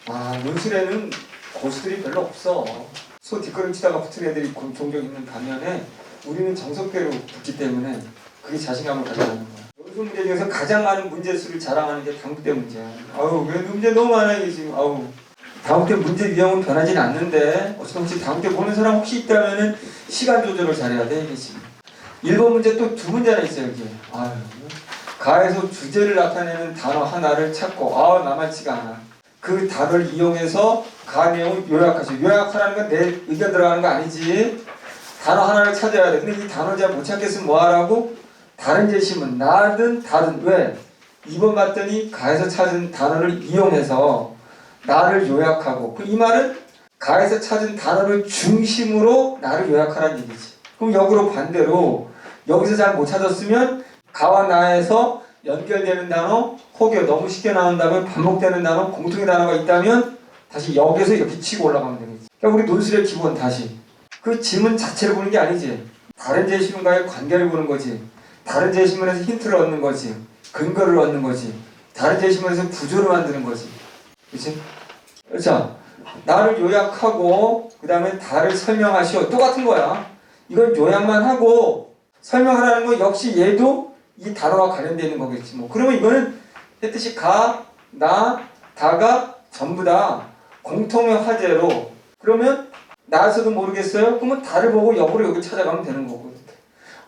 논술에는 고수들이 별로 없어. 소 뒷걸음치다가 붙은 애들이 종종 있는 반면에 우리는 정석대로 붙기 때문에 그게 자신감을 가져가는 거야. 논술 문제 중에서 가장 많은 문제수를 자랑하는 게 당국대 문제야. 왜 문제 너무 많아 이게 지금. 당국대 문제 유형은 변하진 않는데 어찌됐든 당국대 보는 사람 혹시 있다면은 시간 조절을 잘해야 돼 이게 지금. 1번 문제 또 두 문제나 있어요 이게. 가에서 주제를 나타내는 단어 하나를 찾고 만만치가 않아. 그 단어를 이용해서 가 내용을 요약하죠. 요약하라는 건 내 의견 들어가는 거 아니지. 단어 하나를 찾아야 돼. 근데 이 단어를 잘 못 찾겠으면 뭐 하라고? 다른 제시문 나든 다든. 왜? 2번 봤더니 가에서 찾은 단어를 이용해서 나를 요약하고, 이 말은 가에서 찾은 단어를 중심으로 나를 요약하라는 얘기지. 그럼 역으로 반대로 여기서 잘 못 찾았으면 가와 나에서 연결되는 단어, 혹여 너무 쉽게 나온다면 반복되는 단어, 공통의 단어가 있다면 다시 여기서 이렇게 치고 올라가면 되겠지. 그러니까 우리 논술의 기본 다시 그 지문 자체를 보는 게 아니지. 다른 제시문과의 관계를 보는 거지. 다른 제시문에서 힌트를 얻는 거지. 근거를 얻는 거지. 다른 제시문에서 구조를 만드는 거지. 그치? 자, 나를 요약하고 그 다음에 다를 설명하시오. 똑같은 거야. 이건 요약만 하고 설명하라는 거 역시 얘도 이 단어와 관련되어 있는 거겠지. 그러면 이거는 했듯이 가, 나, 다가 전부 다 공통의 화제로, 그러면 나에서도 모르겠어요? 그러면 다를 보고 역으로 여기 찾아가면 되는 거고.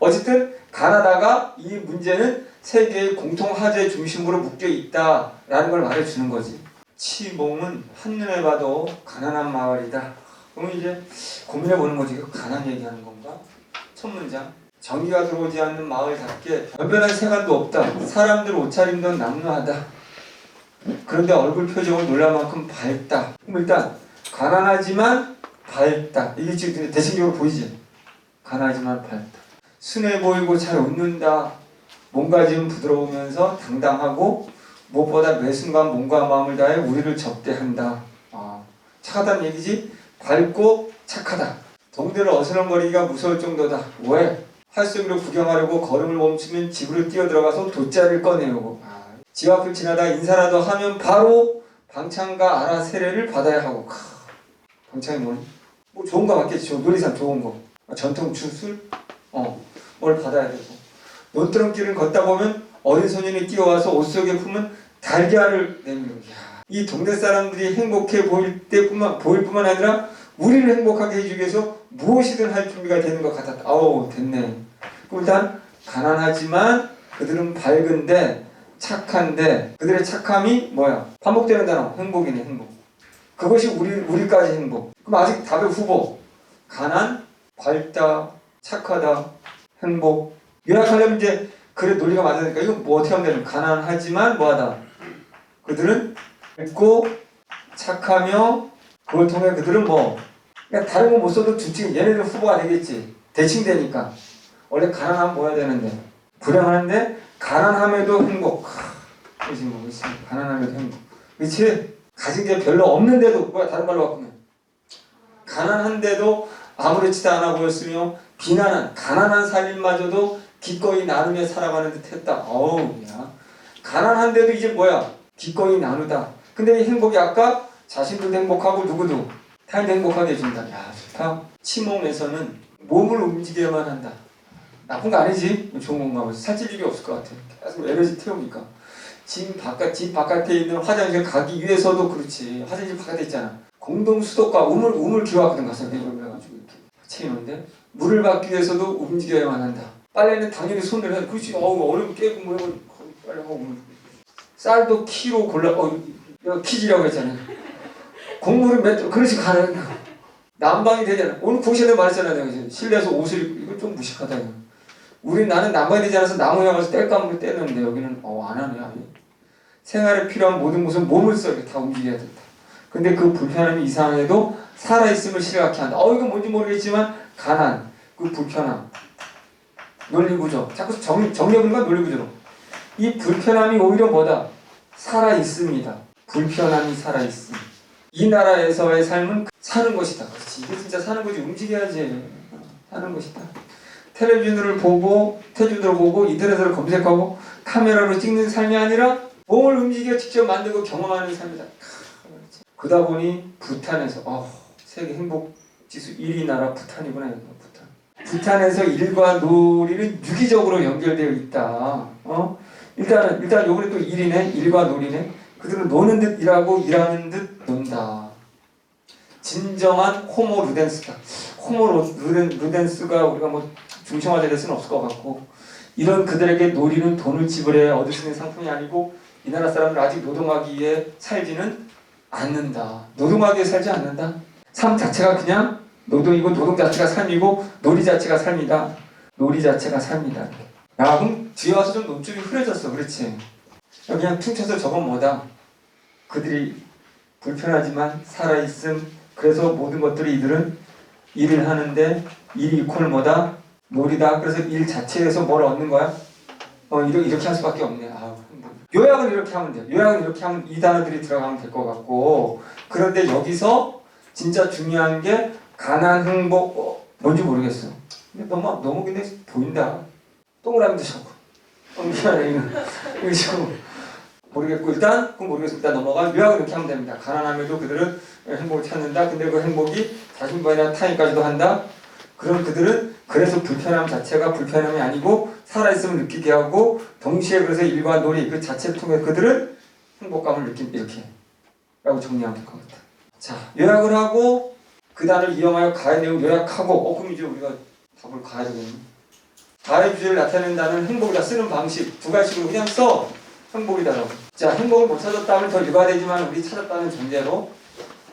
어쨌든 가나다가 이 문제는 세 개의 공통 화제 중심으로 묶여 있다라는 걸 말해주는 거지. 치몽은 한눈에 봐도 가난한 마을이다. 그러면 이제 고민해 보는 거지. 가난 얘기하는 건가? 첫 문장. 전기가 들어오지 않는 마을답게 변변한 생활도 없다. 사람들 옷차림도 남루하다. 그런데 얼굴 표정은 놀랄 만큼 밝다. 그럼 일단 가난하지만 밝다. 이게 지금 대칭적으로 보이지? 가난하지만 밝다. 순해 보이고 잘 웃는다. 몸가짐은 부드러우면서 당당하고 무엇보다 매 순간 몸과 마음을 다해 우리를 접대한다. 착하다는 얘기지? 밝고 착하다. 동네를 어슬렁거리기가 무서울 정도다. 왜? 활쏘기로 구경하려고 걸음을 멈추면 집으로 뛰어들어가서 돗자리를 꺼내오고, 집 앞을 지나다 인사라도 하면 바로 방창과 아라 세례를 받아야 하고. 방창이 뭐니? 좋은 거 맞겠지. 놀이산 좋은 거. 전통 주술? 뭘 받아야 되고. 논두렁길을 걷다 보면 어린 소년이 뛰어와서 옷 속에 품은 달걀을 내밀고. 이 동네 사람들이 행복해 보일 뿐만 아니라 우리를 행복하게 해주기 위해서 무엇이든 할 준비가 되는 것 같았다. 됐네. 그럼 일단 가난하지만 그들은 밝은데 착한데, 그들의 착함이 뭐야? 반복되는 단어. 행복이네, 행복. 그것이 우리까지 행복. 그럼 아직 답의 후보. 가난, 밝다, 착하다, 행복. 요약하려면 이제 그래 논리가 맞으니까 이거 뭐 어떻게 하면 되는? 가난하지만 뭐하다. 그들은 밝고 착하며 그걸 통해 그들은 그러니까 다른 거 못 써도 둘중 얘네들 후보가 되겠지. 대칭되니까. 원래 가난하면 뭐 해야 되는데? 불행하는데 가난함에도 행복. 그렇지 가난함에도 행복. 그렇지? 가진 게 별로 없는데도 다른 말로 바꾸면 가난한데도 아무렇지도 않아 보였으며 비난한 가난한 살림마저도 기꺼이 나누며 살아가는 듯했다. 가난한데도 이제 기꺼이 나누다. 근데 이 행복이 아까 자신들도 행복하고 누구도 타인도 행복하게 해준다. 좋다. 치몽에서는 몸을 움직여야만 한다. 나쁜 거 아니지? 좋은 건가 봐. 살찔 일이 없을 것 같아. 계속 에너지 태우니까. 집 바깥에 있는 화장실 가기 위해서도 그렇지. 화장실 바깥에 있잖아. 공동 수도과 우물 기록하거든 가서 그래가지고 이렇게 채우는데 물을 받기 위해서도 움직여야만 한다. 빨래는 당연히 손으로 해야 그렇지. 얼음 깨고 빨리 하고. 쌀도 키로 골라. 키지라고 했잖아. 곡물은 그렇지 가는. 난방이 되잖아. 오늘 구시에 말했잖아. 내가 실내에서 옷을 입고 이거 좀 무식하다. 나는 난방이 되지 않아서 나무에 가서 뗄감으로 떼는데 여기는 안 하네. 생활에 필요한 모든 것은 몸을 써 이렇게 다 움직여야 된다. 근데 그 불편함이 이상해도 살아있음을 실감케 한다. 이거 뭔지 모르겠지만 가난, 그 불편함, 논리구조. 자꾸 정리해보니까 논리구조로. 이 불편함이 오히려 뭐다? 살아있습니다. 불편함이 살아있음. 이 나라에서의 삶은 사는 것이다. 그렇지. 이게 진짜 사는 거지. 움직여야지. 사는 것이다. 텔레비전을 보고 인터넷으로 검색하고 카메라로 찍는 삶이 아니라 몸을 움직여 직접 만들고 경험하는 삶이다. 그러다 보니 부탄에서 세계 행복 지수 1위 나라 부탄이구나. 부탄. 부탄에서 일과 놀이는 유기적으로 연결되어 있다. 일단 요번에 또 일이네. 일과 놀이네. 그들은 노는 듯 일하고 일하는 듯 논다. 진정한 호모 루덴스다. 호모 루덴스가 우리가 뭐 중심화될 수는 없을 것 같고, 이런 그들에게 놀이는 돈을 지불해 얻을 수 있는 상품이 아니고 이 나라 사람들 아직 노동하기 위해 살지는 않는다. 노동하기 위해 살지 않는다. 삶 자체가 그냥 노동이고 노동 자체가 삶이고 놀이 자체가 삶이다. 놀이 자체가 삶이다. 야, 그럼 뒤에 와서 좀 논줄이 흐려졌어. 그렇지? 그냥 퉁쳐서 저건 뭐다? 그들이 불편하지만 살아있음. 그래서 모든 것들이 이들은 일을 하는데 일이 이퀄 뭐다? 놀이다. 그래서 일 자체에서 뭘 얻는 거야? 이렇게 할 수밖에 없네. 요약은 이렇게 하면 돼요. 요약은 이렇게 하면 이 단어들이 들어가면 될 것 같고, 그런데 여기서 진짜 중요한 게 가난, 행복, 뭔지 모르겠어. 근데 너무 근데 보인다. 동그라미도 자꾸. 미안해, 이거 지금 모르겠고, 일단 그건 모르겠습니다. 넘어가. 요약은 이렇게 하면 됩니다. 가난함에도 그들은 행복을 찾는다. 근데 그 행복이 자신과의 타인까지도 한다. 그럼 그들은 그래서 불편함 자체가 불편함이 아니고 살아있음을 느끼게 하고, 동시에 그래서 일과 놀이 그 자체를 통해 그들은 행복감을 느낀, 이렇게 라고 정리하면 될 것 같아. 자, 요약을 하고 그 단어를 이용하여 가의 내용 요약하고, 그럼 이제 우리가 답을 가야 되겠네. 가의 주제를 나타낸다는 행복이다. 쓰는 방식 두 가지로 그냥 써. 행복이다라고. 자, 행복을 못 찾았다면 더 일과되지만 우리 찾았다는 전제로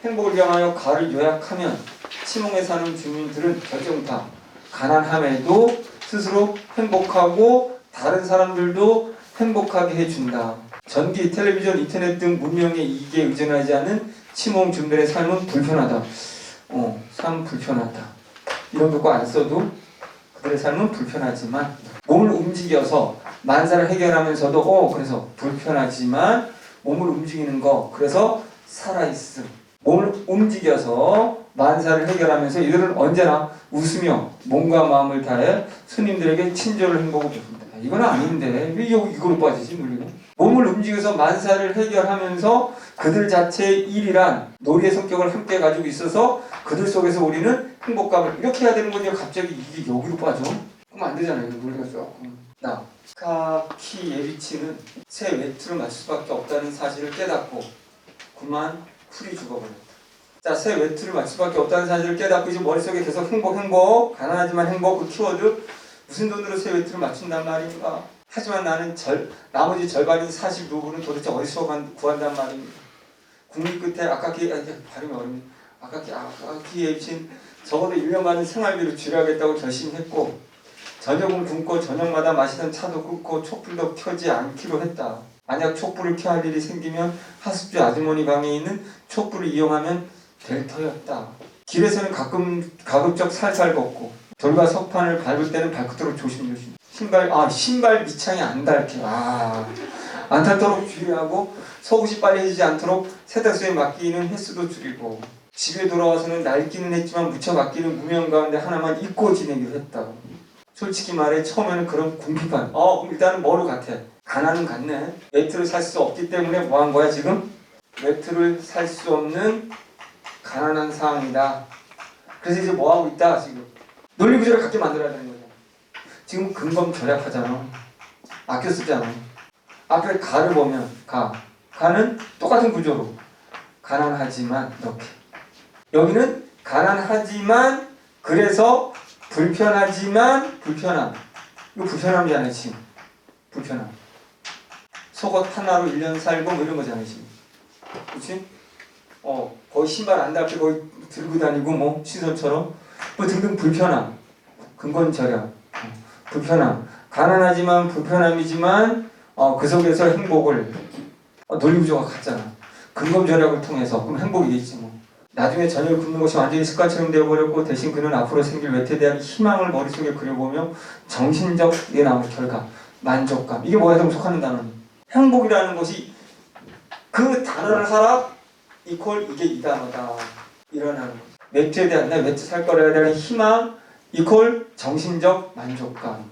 행복을 이용하여 가를 요약하면 치몽에 사는 주민들은 결정타 가난함에도 스스로 행복하고 다른 사람들도 행복하게 해준다. 전기, 텔레비전, 인터넷 등 문명의 이익에 의존하지 않는 치몽 주민들의 삶은 불편하다. 삶 불편하다. 이런 것과 안 써도 그들의 삶은 불편하지만 몸을 움직여서 만사를 해결하면서도 그래서 불편하지만 몸을 움직이는 거, 그래서 살아있음. 몸을 움직여서 만사를 해결하면서 이들은 언제나 웃으며 몸과 마음을 다해 스님들에게 친절을 행복을 베푼다. 이건 아닌데 왜 이걸로 빠지지 논리는? 몸을 움직여서 만사를 해결하면서 그들 자체의 일이란 놀이의 성격을 함께 가지고 있어서 그들 속에서 우리는 행복감을 이렇게 해야 되는 거냐. 갑자기 이게 여기로 빠져? 그럼 안 되잖아요. 논리가 조금. 카키예비치는 새 외투를 맞출 수밖에 없다는 사실을 깨닫고 그만 풀이 죽어버렸다. 자, 새 외투를 맞출 수밖에 없다는 사실을 깨닫고 이제 머릿속에 계속 행복, 가난하지만 행복, 그 키워드 무슨 돈으로 새 외투를 맞춘단 말인가? 하지만 나는 나머지 절반인 40루블은 도대체 어디서 구한단 말입니다. 국립 끝에 발음이 어렵네. 아카키예비치는 적어도 1년간은 생활비를 줄여야겠다고 결심했고 저녁은 굶고 저녁마다 마시던 차도 끊고 촛불도 켜지 않기로 했다. 만약 촛불을 켜야 할 일이 생기면 하숙주 아주머니 방에 있는 촛불을 이용하면 될 터였다. 길에서는 가급적 살살 걷고 돌과 석판을 밟을 때는 발끝으로 조심조심. 신발 밑창이 안 닳게 안 닳도록 주의하고 속옷이 빨개지지 않도록 세탁소에 맡기는 횟수도 줄이고 집에 돌아와서는 낡기는 했지만 무척 아끼는 무명 가운데 하나만 입고 지내기로 했다. 솔직히 말해 처음에는 그런 궁핍한 그럼 일단은 뭐로 같아? 가난은 같네. 외투를 살 수 없기 때문에 뭐 한 거야 지금? 외투를 살 수 없는 가난한 상황이다. 그래서 이제 뭐 하고 있다 지금? 논리구조를 갖게 만들어야 되는 거죠. 지금 근검 절약하잖아. 아껴 쓰잖아. 앞에 가를 보면 가는 똑같은 구조로 가난하지만 이렇게. 여기는 가난하지만 그래서 불편하지만 불편함. 이거 불편함이잖아요 지금. 불편함. 속옷 하나로 1년 살고 뭐 이런 거잖아요 지금. 그렇지? 거의 신발 안 닳게 거의 들고 다니고 뭐 시선처럼 뭐 등등 불편함. 근검절약. 불편함. 가난하지만 불편함이지만 그 속에서 행복을 논리구조가 같잖아. 근검절약을 통해서 그럼 행복이겠지 뭐. 나중에 저녁을 굶는 것이 완전히 습관처럼 되어버렸고 대신 그는 앞으로 생길 외태에 대한 희망을 머릿속에 그려보며 정신적 나온 결과 만족감. 이게 뭐에 속하는 단어니? 행복이라는 것이 그 단어를 하라 이퀄 이게 이 단어다. 일어나는 거. 외투에 대한 내 외투 살 거라에 대한 희망 이퀄 정신적 만족감.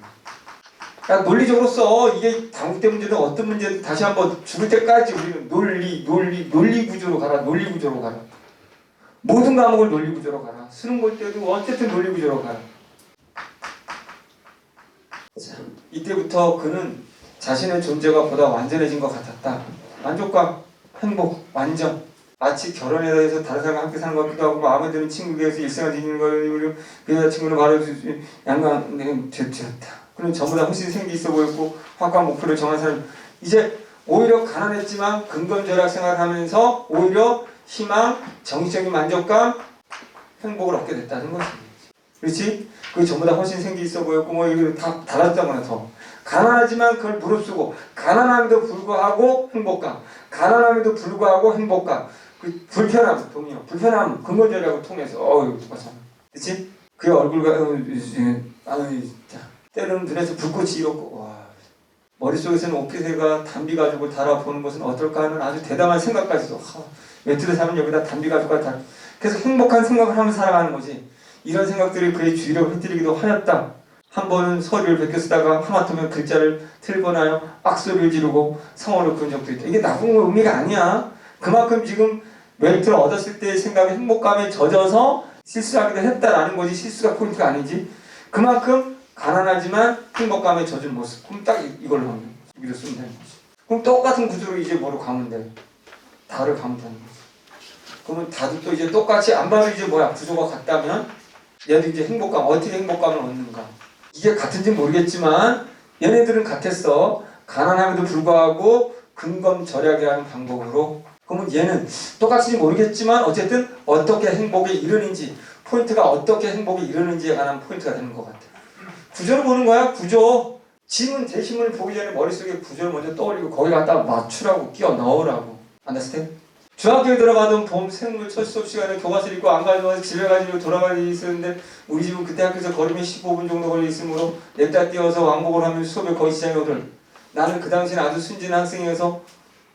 야, 논리적으로 써. 이게 당국대 문제든 어떤 문제든 다시 한번 죽을 때까지 우리는 논리 구조로 가라. 논리 구조로 가라. 모든 과목을 논리 구조로 가라. 수능 볼 때도 어쨌든 논리 구조로 가라. 자, 이때부터 그는 자신의 존재가 보다 완전해진 것 같았다. 만족감, 행복, 완전. 마치 결혼에 대해서 다른 사람과 함께 사는 것 같기도 하고 마음에 드는 친구에 대해서 일생을 지니는 걸 그 여자친구는 바로 양강되었다. 그는 전보다 훨씬 생기 있어 보였고 확고한 목표를 정한 사람. 이제 오히려 가난했지만 근검절약 생활을 하면서 오히려 희망, 정신적인 만족감, 행복을 얻게 됐다는 거지. 그렇지? 그게 전보다 훨씬 생기 있어 보였고 뭐 이거 다 달랐다거나 더. 가난하지만 그걸 무릅쓰고 가난함에도 불구하고 행복감, 가난함에도 불구하고 행복감, 그 불편함, 동의요. 불편함, 근본절약을 통해서 맞아. 그렇지? 그의 얼굴과 때로는 눈에서 불꽃이 일었고 와. 머릿속에서는 옥기새가 담비 가죽을 달아보는 것은 어떨까 하는 아주 대담한 생각까지도 외투를 사면 여기다 담비 가죽을 달아. 계속 행복한 생각을 하면서 살아가는 거지. 이런 생각들이 그의 주의력을 휘둘리기도 하였다. 한 번은 서류를 베껴 쓰다가 하마터면 글자를 틀거나요 악소리를 지르고 성어를 그은 적도 있다. 이게 나쁜 의미가 아니야. 그만큼 지금 메리트를 얻었을 때의 생각에 행복감에 젖어서 실수하기도 했다라는 거지. 실수가 포인트가 아니지. 그만큼 가난하지만 행복감에 젖은 모습. 그럼 딱 이걸로 하면 여기로 쓰면 되는 거지. 그럼 똑같은 구조로 이제 뭐로 가면 돼? 다를 가면 되는 거지. 그러면 다도 또 이제 똑같이 안 봐도 이제 뭐야? 구조가 같다면 얘도 이제 행복감, 어떻게 행복감을 얻는가? 이게 같은지 모르겠지만 얘네들은 같았어. 가난함에도 불구하고 근검절약이 하는 방법으로. 그러면 얘는 똑같은지 모르겠지만 어쨌든 어떻게 행복에 이르는지, 포인트가 어떻게 행복에 이르는지에 관한 포인트가 되는 것 같아. 구조를 보는 거야. 구조. 지문 대신문을 보기 전에 머릿속에 구조를 먼저 떠올리고 거기 갖다 맞추라고 끼워 넣으라고. 안다스텐? 중학교에 들어가던 봄 생물 첫 수업 시간에 교과서를 읽고 안 가져와서 집에 가지고 돌아가야 있었는데 우리 집은 그때 학교에서 걸으면 15분 정도 걸려 있으므로 냅다 뛰어서 왕복을 하면 수업에 거의 시장에 오들. 나는 그 당시엔 아주 순진한 학생이어서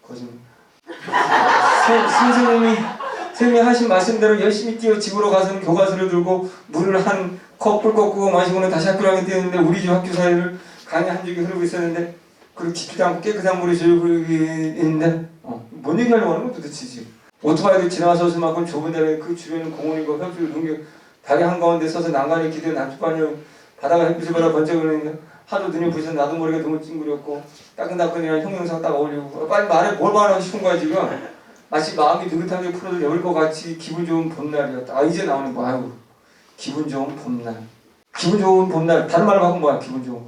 거짓말. 선생님이 하신 말씀대로 열심히 뛰어 집으로 가서는 교과서를 들고 물을 한 컵 꿀꺽 마시고는 다시 학교를 하게 되었는데 우리 집 학교 사이를 강이 한 줄기 흐르고 있었는데 그리고 깊지도 않고 깨끗한 물이 줄고 있는데 뭔 얘기하려고 하는 거야 도대체 지금. 오토바이도 지나가서 만큼 좁은 데에 그 주변은 공원이고 혈수를 눈겨 다리 한가운데 서서 난간에 기대는 남쪽반을 바다가 햇빛을 받아 번쩍거리는데 하도 눈이 부셔서 나도 모르게 너무 찡그렸고 따끈따끈이랑 형용사가 딱 어울리고 빨리 말해 뭘 말하고 싶은 거야 지금. 마치 마음이 느긋하게 풀어져 여울 것 같이 기분 좋은 봄날이었다. 이제 나오는 거야. 아이고 기분 좋은 봄날. 기분 좋은 봄날. 다른 말로 하면 뭐야 기분 좋은.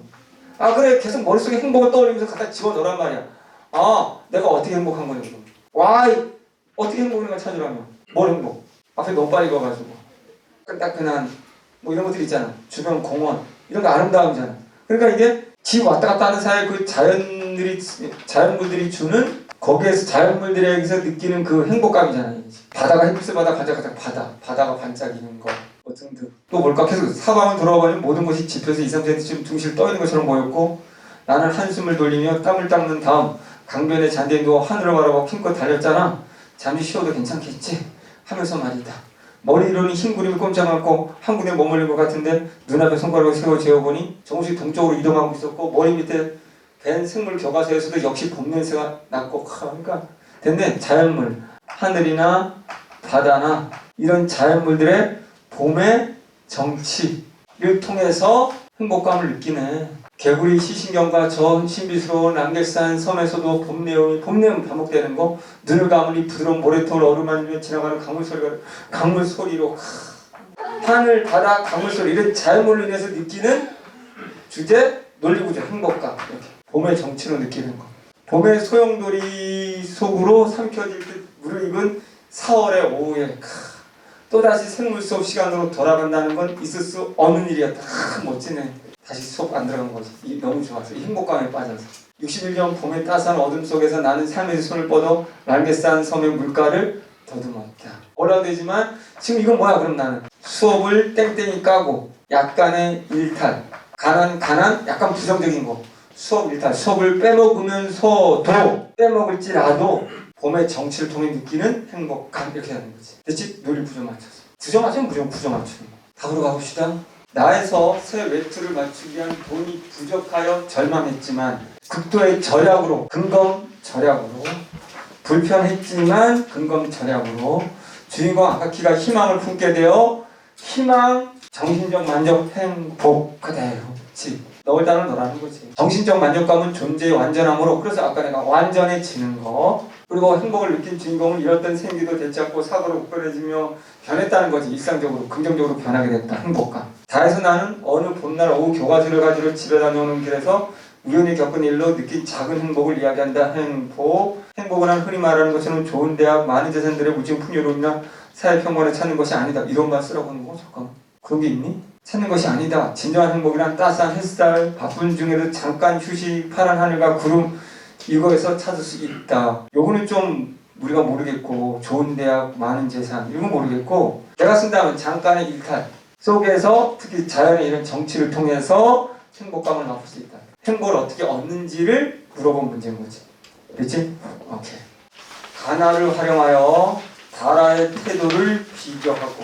그래 계속 머릿속에 행복을 떠올리면서 갖다 집어넣으란 말이야. 내가 어떻게 행복한 거냐고. 어떻게 행복한가 찾으라면. 뭘 행복? 앞에 너무 빨리 가가지고 끈따끈한 뭐 이런 것들 있잖아. 주변 공원 이런 거 아름다움이잖아. 그러니까 이게 집 왔다 갔다 하는 사이에 그 자연물들이 주는 거기에서 자연물들에게서 느끼는 그 행복감이잖아요. 바다가 햇빛을 받아 반짝반짝 바다가 반짝이는 거 등등. 또 뭘까 계속 사방을 돌아보니 모든 것이 지표에서 2-3cm쯤 둥실 떠있는 것처럼 보였고 나는 한숨을 돌리며 땀을 닦는 다음 강변에 잔디에 누워 하늘을 바라보고 힘껏 달렸잖아. 잠시 쉬어도 괜찮겠지? 하면서 말이다. 머리 위로는 흰 구름이 꼼짝 않고 한 군데 머물린 것 같은데 눈앞에 손가락을 세워 재어보니 조금씩 동쪽으로 이동하고 있었고 머리 밑에 밴 생물 교과서에서도 역시 봄 냄새가 났고 그러니까 됐네. 자연물, 하늘이나 바다나 이런 자연물들의 봄의 정치를 통해서 행복감을 느끼네. 개구리 시신경과 저 신비스러운 남객산 섬에서도 봄 내용 반복되는 거. 눈을 감으니 부드러운 모래털 어루만지며 지나가는 강물 소리로 하늘, 바다, 강물 소리 이런 자연물로 인해서 느끼는 주제, 논리구조, 행복감. 이렇게 봄의 정치로 느끼는 거. 봄의 소용돌이 속으로 삼켜질 듯 무르익은 4월의 오후에 또다시 생물 수업 시간으로 돌아간다는 건 있을 수 없는 일이었다. 멋지네. 다시 수업 안 들어간 거지. 너무 좋았어. 이 행복감에 빠져서. 61년 봄의 따스한 어둠 속에서 나는 삶의 손을 뻗어 날개산 섬의 물가를 더듬었다. 올라되지만 지금 이건 뭐야 그럼 나는. 수업을 땡땡이 까고 약간의 일탈. 가난 약간 부정적인 거. 수업 일탈. 수업을 빼먹으면서도 빼먹을지라도 봄의 정치를 통해 느끼는 행복감 이렇게 하는 거지. 됐지? 논리 구조 맞춰서. 구조 맞추면 구조 맞추는 거. 답으로 가봅시다. 나에서 새 외투를 맞추기 위한 돈이 부족하여 절망했지만 극도의 절약으로 근검절약으로 불편했지만 근검절약으로 주인공 아카키가 희망을 품게 되어 희망, 정신적 만족, 행복 그대로 그치 너울 따는 너라는 거지. 정신적 만족감은 존재의 완전함으로 그래서 아까 내가 완전해지는 거 그리고 행복을 느낀 주인공은 잃었던 생기도 되찾고 사고로 굳건해지며 변했다는 거지. 일상적으로 긍정적으로 변하게 됐다. 행복감. 다해서 나는 어느 봄날 오후 교과서를 가지고 집에 다녀오는 길에서 우연히 겪은 일로 느낀 작은 행복을 이야기한다. 행복은 흔히 말하는 것처럼 좋은 대학, 많은 재산들의 무진 풍요로 인한 사회평화를 찾는 것이 아니다. 이런 말 쓰라고 하는 거? 잠깐만. 그런 게 있니? 찾는 것이 아니다. 진정한 행복이란 따스한 햇살, 바쁜 중에도 잠깐 휴식, 파란 하늘과 구름 이거에서 찾을 수 있다. 요거는 좀 우리가 모르겠고 좋은 대학, 많은 재산 이건 모르겠고 내가 쓴다면 잠깐의 일탈 속에서 특히 자연의 이런 정치를 통해서 행복감을 맛볼 수 있다. 행복을 어떻게 얻는지를 물어본 문제인 거지. 그렇지? 오케이. 가나를 활용하여 다라의 태도를 비교하고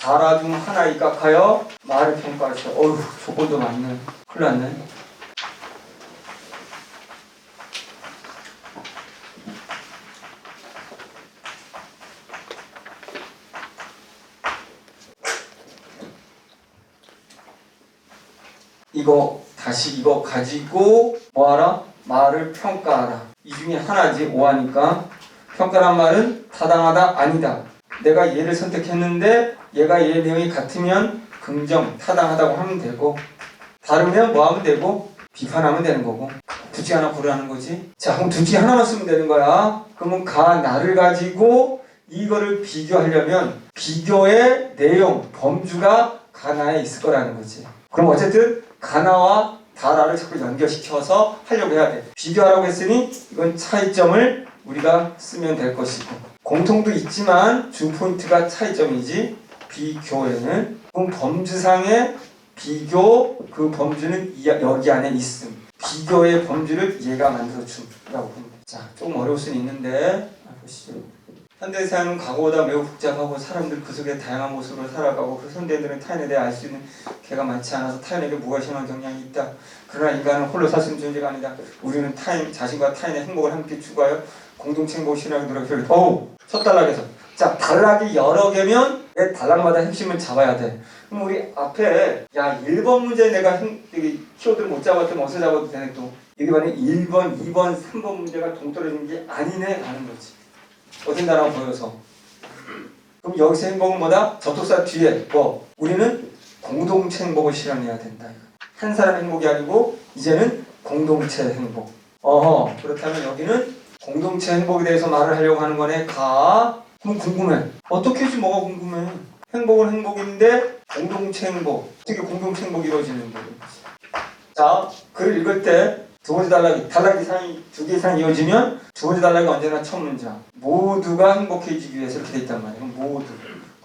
다라 중 하나 입각하여 말을 평가하시오. 어휴 조건도 많네. 큰일 났네. 이거 가지고 뭐하라? 말을 평가하라. 이 중에 하나지. 오하니까 평가란 말은 타당하다 아니다. 내가 얘를 선택했는데 얘가 얘 내용이 같으면 긍정 타당하다고 하면 되고 다르면 뭐 하면 되고 비판하면 되는 거고 둘 중에 하나 고르라는 거지. 자 그럼 둘 중에 하나만 쓰면 되는 거야. 그러면 나를 가지고 이거를 비교하려면 비교의 내용 범주가 가나에 있을 거라는 거지. 그럼 어쨌든 가나와 다라를 자꾸 연결시켜서 하려고 해야 돼. 비교하라고 했으니 이건 차이점을 우리가 쓰면 될 것이고 공통도 있지만 주 포인트가 차이점이지. 비교에는 그럼 범주상의 비교 그 범주는 여기 안에 있음. 비교의 범주를 얘가 만들어준다고 봅니다. 자, 조금 어려울 수는 있는데 보시죠. 현대사회는 과거보다 매우 복잡하고 사람들 그 속에 다양한 모습으로 살아가고 그 현대인들은 타인에 대해 알 수 있는 기회가 많지 않아서 타인에게 무관심한 경향이 있다. 그러나 인간은 홀로 살 수 있는 존재가 아니다. 우리는 자신과 타인의 행복을 함께 추구하여 공동체 행복을 실현하기 노력해요. 첫 단락에서 자 단락이 여러 개면 내 단락마다 핵심을 잡아야 돼. 그럼 우리 앞에 1번 문제 내가 여기 키워드를 못 잡았더니 어디서 잡아도 되네 또. 여기 만약에 1번, 2번, 3번 문제가 동떨어지는 게 아니네 라는 거지. 어딘가라고 보여서. 그럼 여기서 행복은 뭐다? 접속사 뒤에 우리는 공동체 행복을 실현해야 된다. 한 사람의 행복이 아니고 이제는 공동체 행복. 그렇다면 여기는 공동체 행복에 대해서 말을 하려고 하는 거네. 그럼 궁금해. 어떻게 해지 뭐가 궁금해. 행복은 행복인데 공동체 행복. 어떻게 공동체 행복이 이루어지는데. 자, 글을 읽을 때 두 번째 단락이 두 개 이상 이어지면 두 번째 단락이 언제나 첫 문장. 모두가 행복해지기 위해서 이렇게 돼 있단 말이에요. 모두.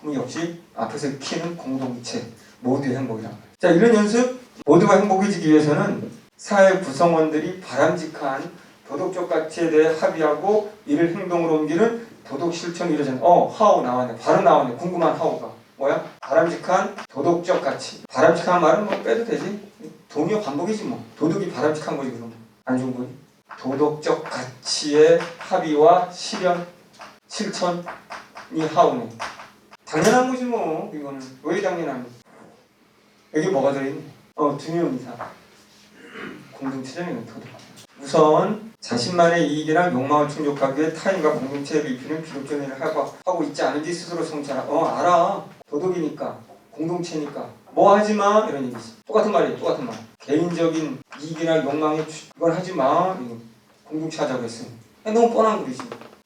그럼 역시 앞에서 키는 공동체. 모두의 행복이란 말이에요. 자, 이런 연습. 모두가 행복해지기 위해서는 사회 구성원들이 바람직한 도덕적 가치에 대해 합의하고 이를 행동으로 옮기는 도덕 실천이 이루어지는 하우 나왔네. 바로 나왔네. 궁금한 하우가. 뭐야? 바람직한 도덕적 가치. 바람직한 말은 뭐 빼도 되지. 동의어 반복이지 뭐. 도덕이 바람직한 거지 그럼. 안 좋은 거지. 도덕적 가치의 합의와 실천이 하우네. 당연한 거지 뭐. 이거는. 왜 당연한 거지? 여기 뭐가 들어있니? 2명 이상. 공동체적인 도덕. 우선 자신만의 이익이나 욕망을 충족하기 위해 타인과 공동체를 입히는 비독적 일을 하고 있지 않은지 스스로 성찰하라. 알아. 도덕이니까. 공동체니까. 뭐 하지마 이런 얘기지. 똑같은 말이에요. 똑같은 말. 개인적인 이익이나 욕망에 이걸 하지마. 공동체 하자고 했으니. 너무 뻔한 글이지.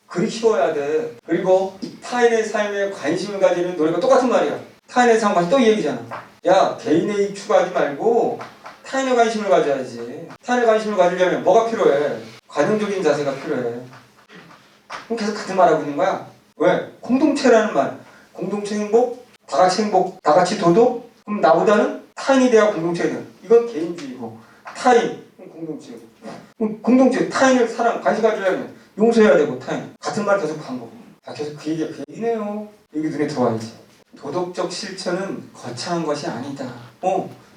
글이 키워야 돼. 그리고 타인의 삶에 관심을 가지는 노래가 똑같은 말이야. 타인의 삶 관심 또 이 얘기잖아. 야 개인의 이익 추구하지 말고 타인의 관심을 가져야지. 타인의 관심을 가지려면 뭐가 필요해? 관용적인 자세가 필요해. 그럼 계속 같은 말하고 있는 거야. 왜? 공동체라는 말. 공동체 행복, 다 같이 도덕? 그럼 나보다는 타인이 돼야 공동체가 돼. 이건 개인주의고. 타인, 공동체고. 그럼 공동체, 타인을 관심 가지려면 용서해야 되고 타인. 같은 말 계속 반복. 계속 그 얘기네요. 여기 눈에 들어와야지. 도덕적 실천은 거창한 것이 아니다.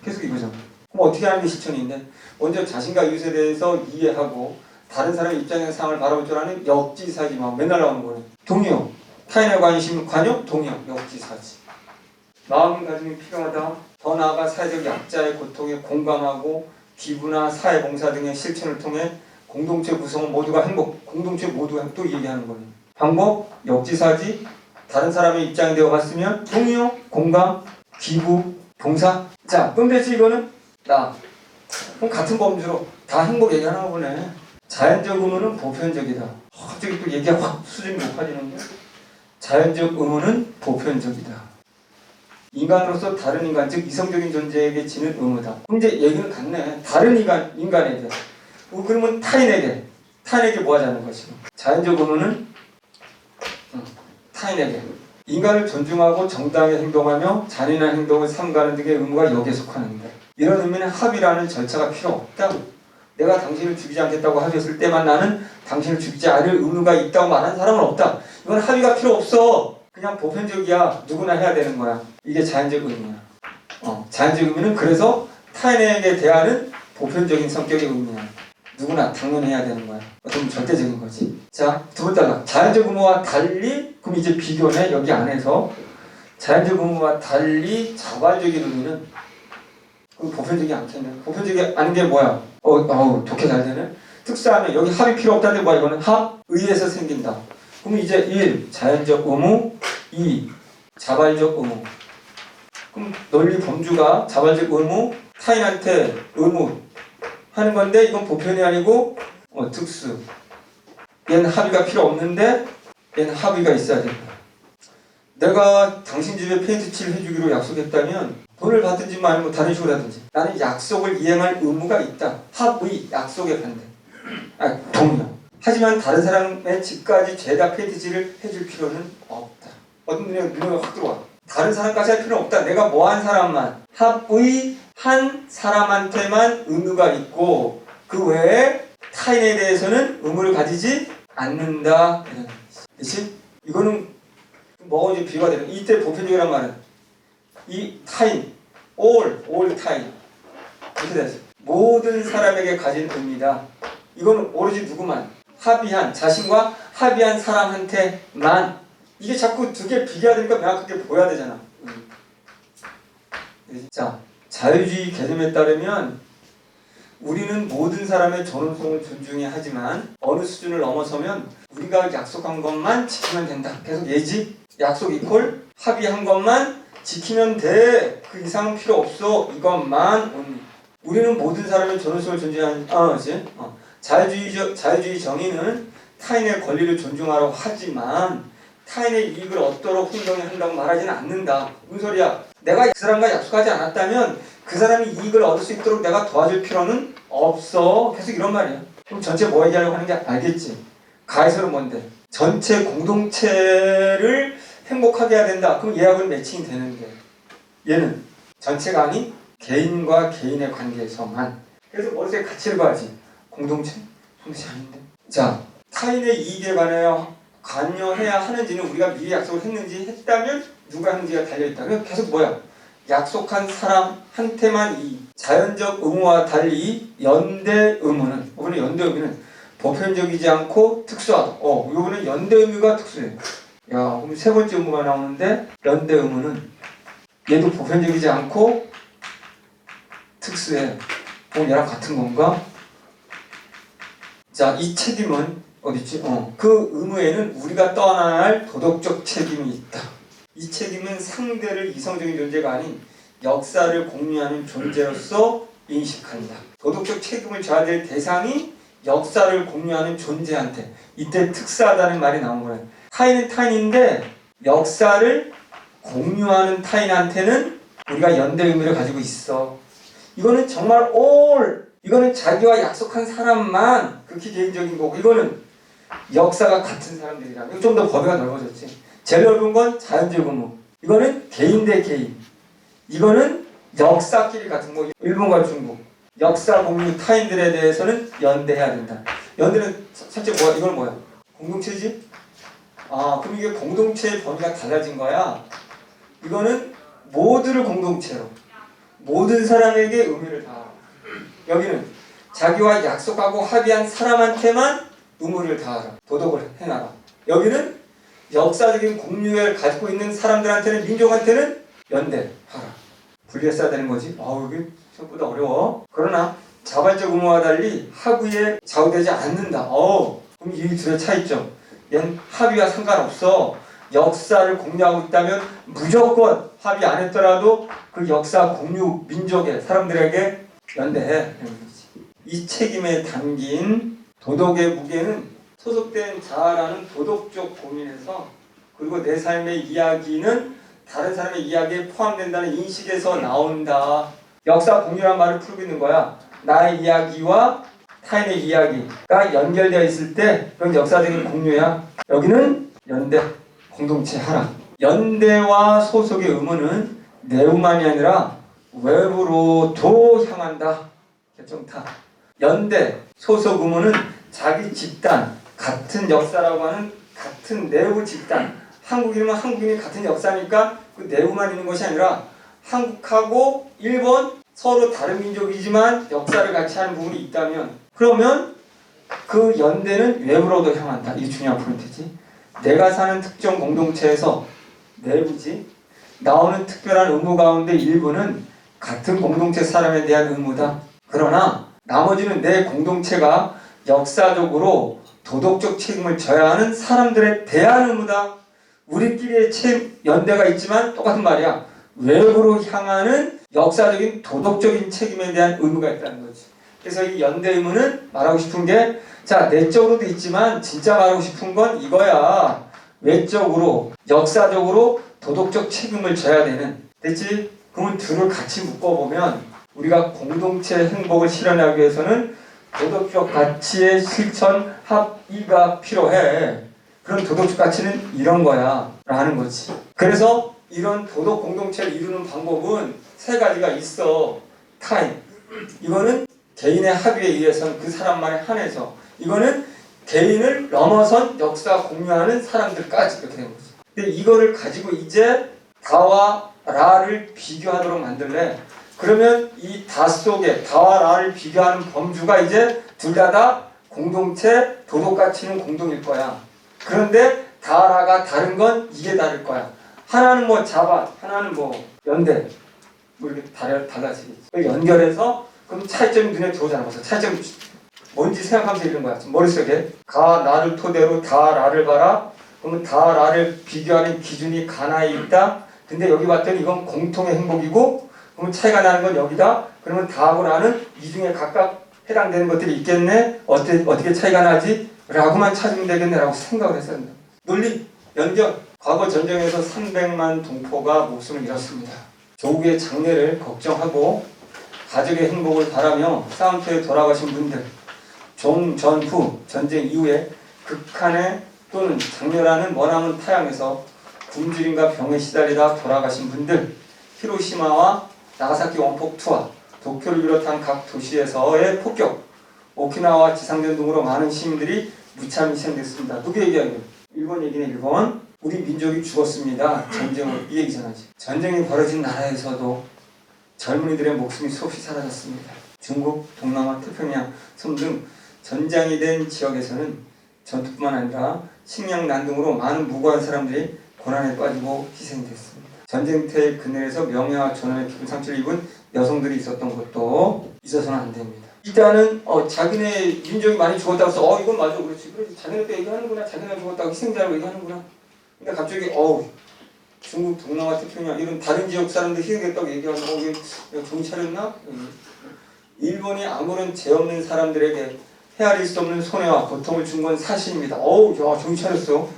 계속 이거잖아. 그럼 어떻게 하는 게 실천인데? 먼저 자신과 이웃에 대해서 이해하고 다른 사람의 입장에서 상황을 바라볼 줄 아는 역지사지만 맨날 나오는 거네. 동의어. 타인의 관심, 관용, 동의어, 역지사지. 마음을 가짐이 필요하다. 더 나아가 사회적 약자의 고통에 공감하고 기부나 사회봉사 등의 실천을 통해 공동체 구성원 모두가 행복, 공동체 모두가 또 얘기하는 거네. 방법, 역지사지, 다른 사람의 입장이 되어봤으면 동의어, 공감, 기부, 봉사. 자, 그럼 대체 이거는 나. 그럼 같은 범주로 다 행복 얘기하나 보네. 자연적 의무는 보편적이다. 갑자기 또 얘기가 확 수준이 높아지는데. 자연적 의무는 보편적이다. 인간으로서 다른 인간, 즉 이성적인 존재에게 지는 의무다. 그럼 이제 얘기는 같네. 다른 인간에게. 그러면 타인에게 뭐 하자는 것이고. 자연적 의무는 타인에게. 인간을 존중하고 정당하게 행동하며 잔인한 행동을 삼가는 등의 의무가 여기에 속하는데, 이런 의미는 합의라는 절차가 필요 없다. 내가 당신을 죽이지 않겠다고 합의했을 때만 나는 당신을 죽이지 않을 의무가 있다고 말하는 사람은 없다. 이건 합의가 필요 없어. 그냥 보편적이야. 누구나 해야 되는 거야. 이게 자연적 의미야. 자연적 의미는 그래서 타인에게 대하는 보편적인 성격의 의미야. 누구나 당연히 해야 되는 거야. 어떤 절대적인 거지. 자, 두 번째가 자연적 의무와 달리, 그럼 이제 비교네. 여기 안에서 자연적 의무와 달리 자발적인 의미는 그럼 보편적이 않겠네. 보편적이 아닌 게 뭐야? 좋게 잘 되네. 특수하면 여기 합이 필요 없다는데 뭐야? 이거는 합의에서 생긴다. 그럼 이제 1. 자연적 의무, 2. 자발적 의무. 그럼 논리 범주가 자발적 의무, 타인한테 의무 하는 건데 이건 보편이 아니고 특수. 얘는 합의가 필요 없는데 얘는 합의가 있어야 된다. 내가 당신 집에 페인트 칠 해주기로 약속했다면 돈을 받든지 아니면 다른 식으로 하든지 나는 약속을 이행할 의무가 있다. 합의, 약속에 반대. 동의어. 하지만 다른 사람의 집까지 죄다 페인트 칠을 해줄 필요는 없다. 어떤 눈에 확 들어와. 다른 사람까지 할 필요는 없다. 내가 뭐 한 사람만, 합의한 사람한테만 의무가 있고 그 외에 타인에 대해서는 의무를 가지지 않는다. 그렇지? 이거는 뭐가 이제 비유가 되는. 이때 보편적이란 말은 이 타인, all 타인 이렇게 되죠. 모든 사람에게 가진 의미다. 이거는 오로지 누구만, 합의한, 자신과 합의한 사람한테만. 이게 자꾸 두 개 비교해야 되니까 명확하게 보여야 되잖아. 자, 자유주의 개념에 따르면 우리는 모든 사람의 존엄성을 존중해야 하지만 어느 수준을 넘어서면 우리가 약속한 것만 지키면 된다. 계속 예지? 약속 이퀄 합의한 것만 지키면 돼. 그 이상은 필요 없어. 이것만. 우리는 모든 사람의 존엄성을 존중하는 자유주의 정의는 타인의 권리를 존중하라고 하지만 타인의 이익을 얻도록 행동을 한다고 말하지는 않는다. 무슨 소리야? 내가 그 사람과 약속하지 않았다면 그 사람이 이익을 얻을 수 있도록 내가 도와줄 필요는 없어. 계속 이런 말이야. 그럼 전체 뭐 얘기하려고 하는 게 알겠지? 가에서는 뭔데? 전체 공동체를 행복하게 해야 된다. 그럼 얘하고는 매칭이 되는데 얘는 전체가 아닌 개인과 개인의 관계에서만. 그래서 머릿속에 가치를 봐야지. 공동체 아닌데. 자, 타인의 이익에 관하여 관여해야 하는지는 우리가 미리 약속을 했는지 했다면 누가 하는지가 달려있다. 그래서 계속 뭐야? 약속한 사람한테만 이 자연적 의무와 달리 연대 의무는, 이번에 연대 의무는 보편적이지 않고 특수하다. 이거는 연대 의무가 특수해. 야, 그럼 세 번째 의무가 나오는데 연대 의무는 얘도 보편적이지 않고 특수해. 얘랑 같은 건가? 자, 이 책임은 어디지? 그 의무에는 우리가 떠나야 할 도덕적 책임이 있다. 이 책임은 상대를 이성적인 존재가 아닌 역사를 공유하는 존재로서 인식한다. 도덕적 책임을 져야 될 대상이 역사를 공유하는 존재한테, 이때 특수하다는 말이 나온 거예요. 타인은 타인인데 역사를 공유하는 타인한테는 우리가 연대 의무를 가지고 있어. 이거는 정말 이거는 자기와 약속한 사람만 극히 개인적인 거고, 이거는 역사가 같은 사람들이라. 이거 좀 더 범위가 넓어졌지. 제일 넓은 건 자연적 의무. 이거는 개인 대 개인. 이거는 역사끼리 같은 거. 일본과 중국. 역사 공유 타인들에 대해서는 연대해야 된다. 연대는 실제 뭐야? 이건 뭐야? 공동체지? 그럼 이게 공동체의 범위가 달라진 거야. 이거는 모두를 공동체로 모든 사람에게 의무를 다하라. 여기는 자기와 약속하고 합의한 사람한테만 의무를 다하라. 도덕을 행하라. 여기는 역사적인 공유를 가지고 있는 사람들한테는, 민족한테는 연대하라. 분리했어야 되는 거지. 이게 생각보다 어려워. 그러나 자발적 의무와 달리 합의에 좌우되지 않는다. 그럼 이 둘의 차이점. 얘는 합의와 상관없어. 역사를 공유하고 있다면 무조건 합의 안 했더라도 그 역사 공유 민족의 사람들에게 연대해. 이 책임에 담긴 도덕의 무게는 소속된 자아라는 도덕적 고민에서, 그리고 내 삶의 이야기는 다른 사람의 이야기에 포함된다는 인식에서 나온다. 역사 공유란 말을 풀고 있는 거야. 나의 이야기와 타인의 이야기가 연결되어 있을 때 그건 역사적인 공유야. 여기는 연대, 공동체 하라. 연대와 소속의 의무는 내부만이 아니라 외부로도 향한다. 결정타. 연대, 소속 의무는 자기 집단, 같은 역사라고 하는 같은 내부 집단, 한국이면 한국인이 같은 역사니까 그 내부만 있는 것이 아니라 한국하고 일본 서로 다른 민족이지만 역사를 같이 하는 부분이 있다면, 그러면 그 연대는 외부로도 향한다. 이게 중요한 포인트지. 내가 사는 특정 공동체에서 내부지, 나오는 특별한 의무 가운데 일부는 같은 공동체 사람에 대한 의무다. 그러나 나머지는 내 공동체가 역사적으로 도덕적 책임을 져야 하는 사람들에 대한 의무다. 우리끼리의 연대가 있지만 똑같은 말이야. 외부로 향하는 역사적인 도덕적인 책임에 대한 의무가 있다는 거지. 그래서 이 연대 의무는 말하고 싶은 게, 내적으로도 있지만 진짜 말하고 싶은 건 이거야. 외적으로, 역사적으로 도덕적 책임을 져야 되는. 됐지? 그러면 둘을 같이 묶어보면 우리가 공동체 행복을 실현하기 위해서는 도덕적 가치의 실천 합의가 필요해. 그런 도덕적 가치는 이런 거야 라는 거지. 그래서 이런 도덕 공동체를 이루는 방법은 세 가지가 있어. 타임, 이거는 개인의 합의에 의해서는 그 사람만에 한해서, 이거는 개인을 넘어선 역사 공유하는 사람들까지 이렇게 되는 거지. 근데 이거를 가지고 이제 다와 라를 비교하도록 만들래. 그러면 이 다 속에 다와 라를 비교하는 범주가 이제 둘 다 공동체 도덕 가치는 공동일 거야. 그런데 다라가 다른 건 이게 다를 거야. 하나는 뭐 자반, 하나는 뭐 연대, 뭐 이렇게 달라지겠지. 연결해서 그럼 차이점이 눈에 들어오잖아. 벌써 차이점 뭔지 생각하면서 이런 거야. 머릿속에 가 나를 토대로 다 라를 봐라. 그러면 다 라를 비교하는 기준이 가나에 있다. 근데 여기 봤더니 이건 공통의 행복이고, 그러면 차이가 나는 건 여기다. 그러면 다하고 라는 이 중에 각각 해당되는 것들이 있겠네. 어떻게 차이가 나지? 라고만 찾으면 되겠네 라고 생각을 했어야 된다. 논리, 연결. 과거 전쟁에서 300만 동포가 목숨을 잃었습니다. 조국의 장래를 걱정하고 가족의 행복을 바라며 싸움터에 돌아가신 분들, 종전후 전쟁 이후에 극한의 또는 장렬하는 머나먼 타향에서 굶주림과 병에 시달리다 돌아가신 분들, 히로시마와 나가사키 원폭 투하, 도쿄를 비롯한 각 도시에서의 폭격, 오키나와 지상전 등으로 많은 시민들이 무참히 희생됐습니다. 누구 얘기하는 거예요? 일본 얘기네. 일본. 우리 민족이 죽었습니다. 전쟁으로. 이 얘기잖아지. 전쟁이 벌어진 나라에서도 젊은이들의 목숨이 수없이 사라졌습니다. 중국, 동남아, 태평양, 섬 등 전장이 된 지역에서는 전투뿐만 아니라 식량 난등으로 많은 무고한 사람들이 고난에 빠지고 희생됐습니다. 전쟁터의 그늘에서 명예와 존엄의 깊은 상처를 입은 여성들이 있었던 것도 있어서는 안 됩니다. 일단은 자기네 민족이 많이 죽었다고 해서 이건 맞아, 그렇지, 자기네도 얘기하는구나, 자기네 죽었다고 희생자라고 얘기하는구나. 근데 갑자기 중국, 동남아, 태평양 이런 다른 지역 사람들 희생했다고 얘기하면 이게 정신 차렸나? 일본이 아무런 죄 없는 사람들에게 헤아릴 수 없는 손해와 고통을 준 건 사실입니다. 야, 정신 차렸어.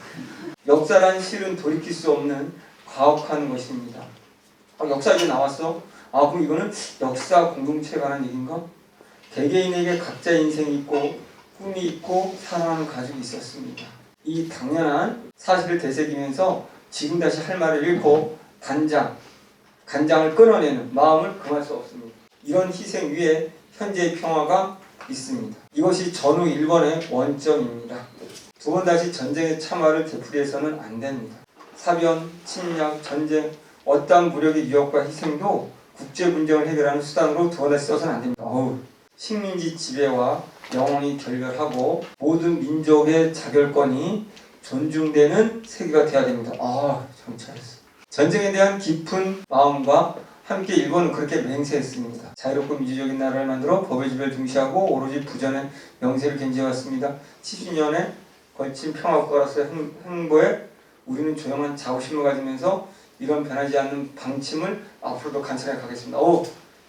역사란 실은 돌이킬 수 없는 가혹한 것입니다. 역사 이제 나왔어? 그럼 이거는 역사 공동체에 관한 얘기인가? 개개인에게 각자의 인생이 있고 꿈이 있고 사랑하는 가족이 있었습니다. 이 당연한 사실을 되새기면서 지금 다시 할 말을 잃고 간장을 끊어내는 마음을 금할 수 없습니다. 이런 희생 위에 현재의 평화가 있습니다. 이것이 전후 일본의 원점입니다. 두 번 다시 전쟁의 참화를 되풀이해서는 안 됩니다. 사변, 침략, 전쟁 어떠한 무력의 위협과 희생도 국제 분쟁을 해결하는 수단으로 두어다 써서는 안 됩니다. 식민지 지배와 영원히 결별하고 모든 민족의 자결권이 존중되는 세계가 돼야 됩니다. 참 잘했어. 전쟁에 대한 깊은 마음과 함께 일본은 그렇게 맹세했습니다. 자유롭고 민주적인 나라를 만들어 법의 지배를 중시하고 오로지 부전의 명세를 견지해왔습니다. 70년에 걸친 평화국가로서의 행보에 우리는 조용한 자부심을 가지면서 이런 변하지 않는 방침을 앞으로도 간절하게 가겠습니다.